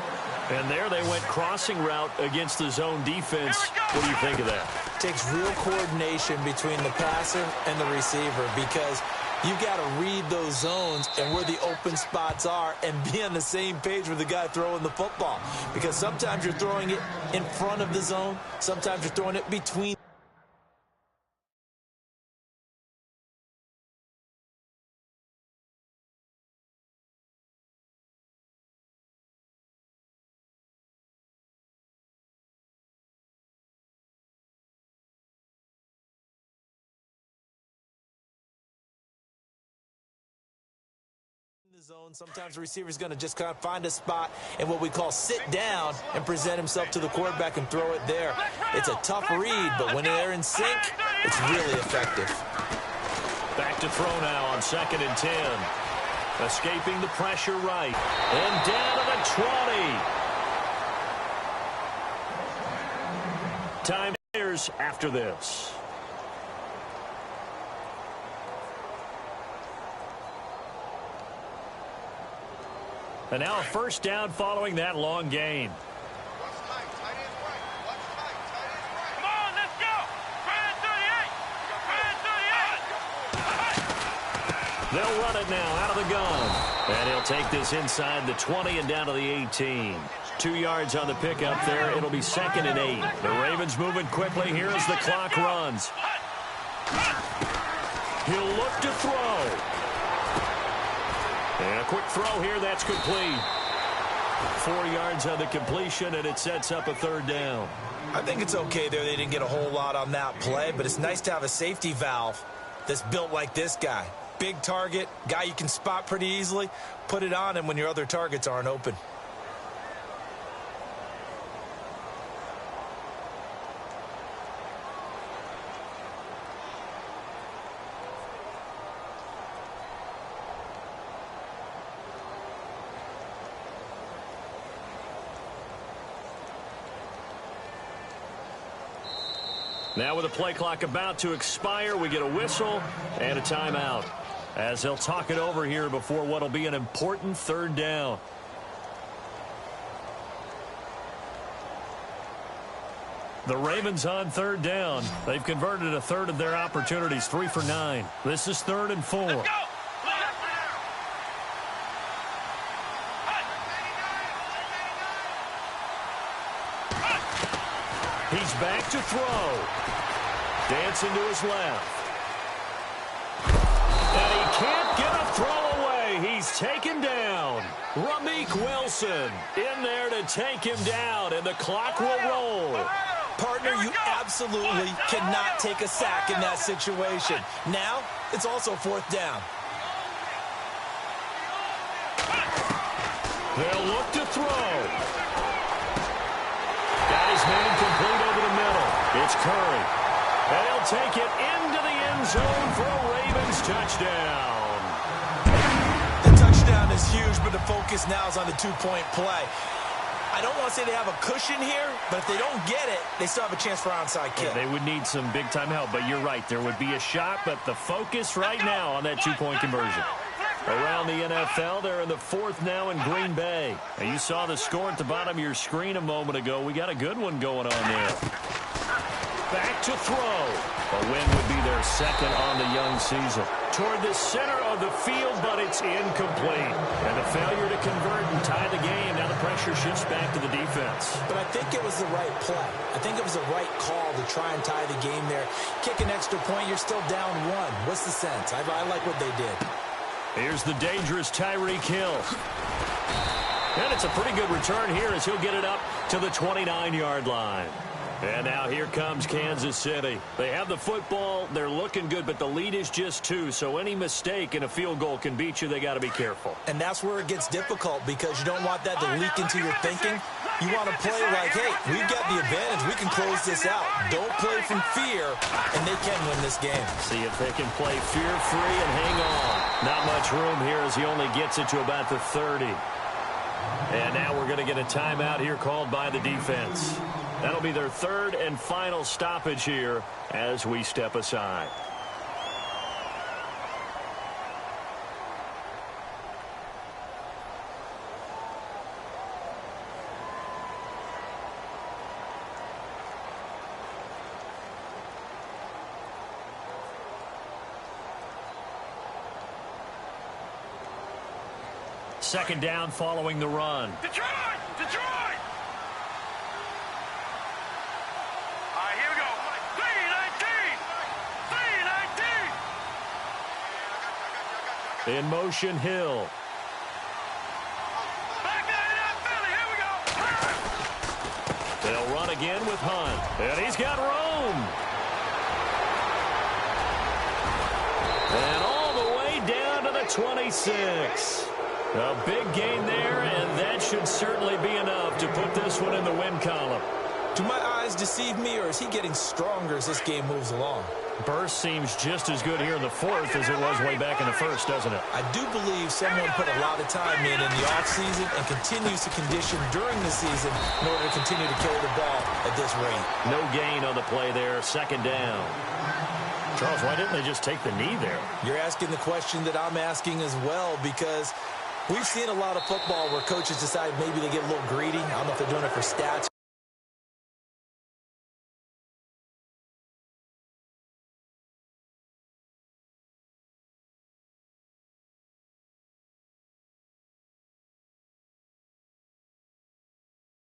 And there they went crossing route against the zone defense. What do you think of that? Takes real coordination between the passer and the receiver because you got to read those zones and where the open spots are and be on the same page with the guy throwing the football. Because sometimes you're throwing it in front of the zone, sometimes you're throwing it between. The zone. Sometimes the receiver is going to just kind of find a spot and what we call sit down and present himself to the quarterback and throw it there. It's a tough read, but when they're in sync, it's really effective. Back to throw now on 2nd and 10. Escaping the pressure right. And down to the 20. Time clears after this. And now a first down following that long gain. Come on, let's go! Brand 38! They'll run it now out of the gun. And he'll take this inside the 20 and down to the 18. 2 yards on the pickup there. It'll be 2nd and 8. The Ravens moving quickly here as the clock runs. He'll look to throw. And a quick throw here, that's complete. 4 yards on the completion, and it sets up a 3rd down. I think it's okay there. They didn't get a whole lot on that play, but it's nice to have a safety valve that's built like this guy. Big target, guy you can spot pretty easily. Put it on him when your other targets aren't open. Now with the play clock about to expire, we get a whistle and a timeout as they'll talk it over here before what will be an important 3rd down. The Ravens on 3rd down. They've converted a 1/3 of their opportunities, 3 for 9. This is 3rd and 4. Let's go! He's back to throw. Dancing to his left. And he can't get a throw away. He's taken down. Ramik Wilson in there to take him down, and the clock will roll. Partner, you absolutely cannot take a sack in that situation. Now, it's also 4th down. They'll look to throw. Got his man complete over the middle. It's Curry. And he'll take it into the end zone for a Ravens touchdown. The touchdown is huge, but the focus now is on the 2-point play. I don't want to say they have a cushion here, but if they don't get it, they still have a chance for onside kick. Yeah, they would need some big-time help, but you're right. There would be a shot, but the focus right now on that 2-point conversion. Around the NFL, they're in the 4th now in Green Bay. And you saw the score at the bottom of your screen a moment ago. We got a good one going on there. back to throw. A win would be their second on the young season. Toward the center of the field, but it's incomplete. And a failure to convert and tie the game. Now the pressure shifts back to the defense. But I think it was the right play. I think it was the right call to try and tie the game there. Kick an extra point, you're still down one. What's the sense? I like what they did. Here's the dangerous Tyreek Hill. And it's a pretty good return here as he'll get it up to the 29-yard line. And now here comes Kansas City. They have the football. They're looking good, but the lead is just 2. So any mistake in a field goal can beat you. They got to be careful. And that's where it gets difficult because you don't want that to leak into your thinking. You want to play like, hey, we've got the advantage. We can close this out. Don't play from fear, and they can win this game. See if they can play fear-free and hang on. Not much room here as he only gets it to about the 30. And now we're going to get a timeout here called by the defense. That'll be their third and final stoppage here as we step aside. Second down following the run. Detroit! Detroit! All right, here we go. 3-19! 3-19! In motion, Hill. Back in that Philly, here we go. They'll run again with Hunt. And he's got room. And all the way down to the 26. A big gain there, and that should certainly be enough to put this one in the win column. Do my eyes deceive me, or is he getting stronger as this game moves along? Burst seems just as good here in the fourth as it was way back in the first, doesn't it? I do believe someone put a lot of time in the offseason and continues to condition during the season in order to continue to carry the ball at this rate. No gain on the play there, second down. Charles, why didn't they just take the knee there? You're asking the question that I'm asking as well, because we've seen a lot of football where coaches decide maybe they get a little greedy. I don't know if they're doing it for stats.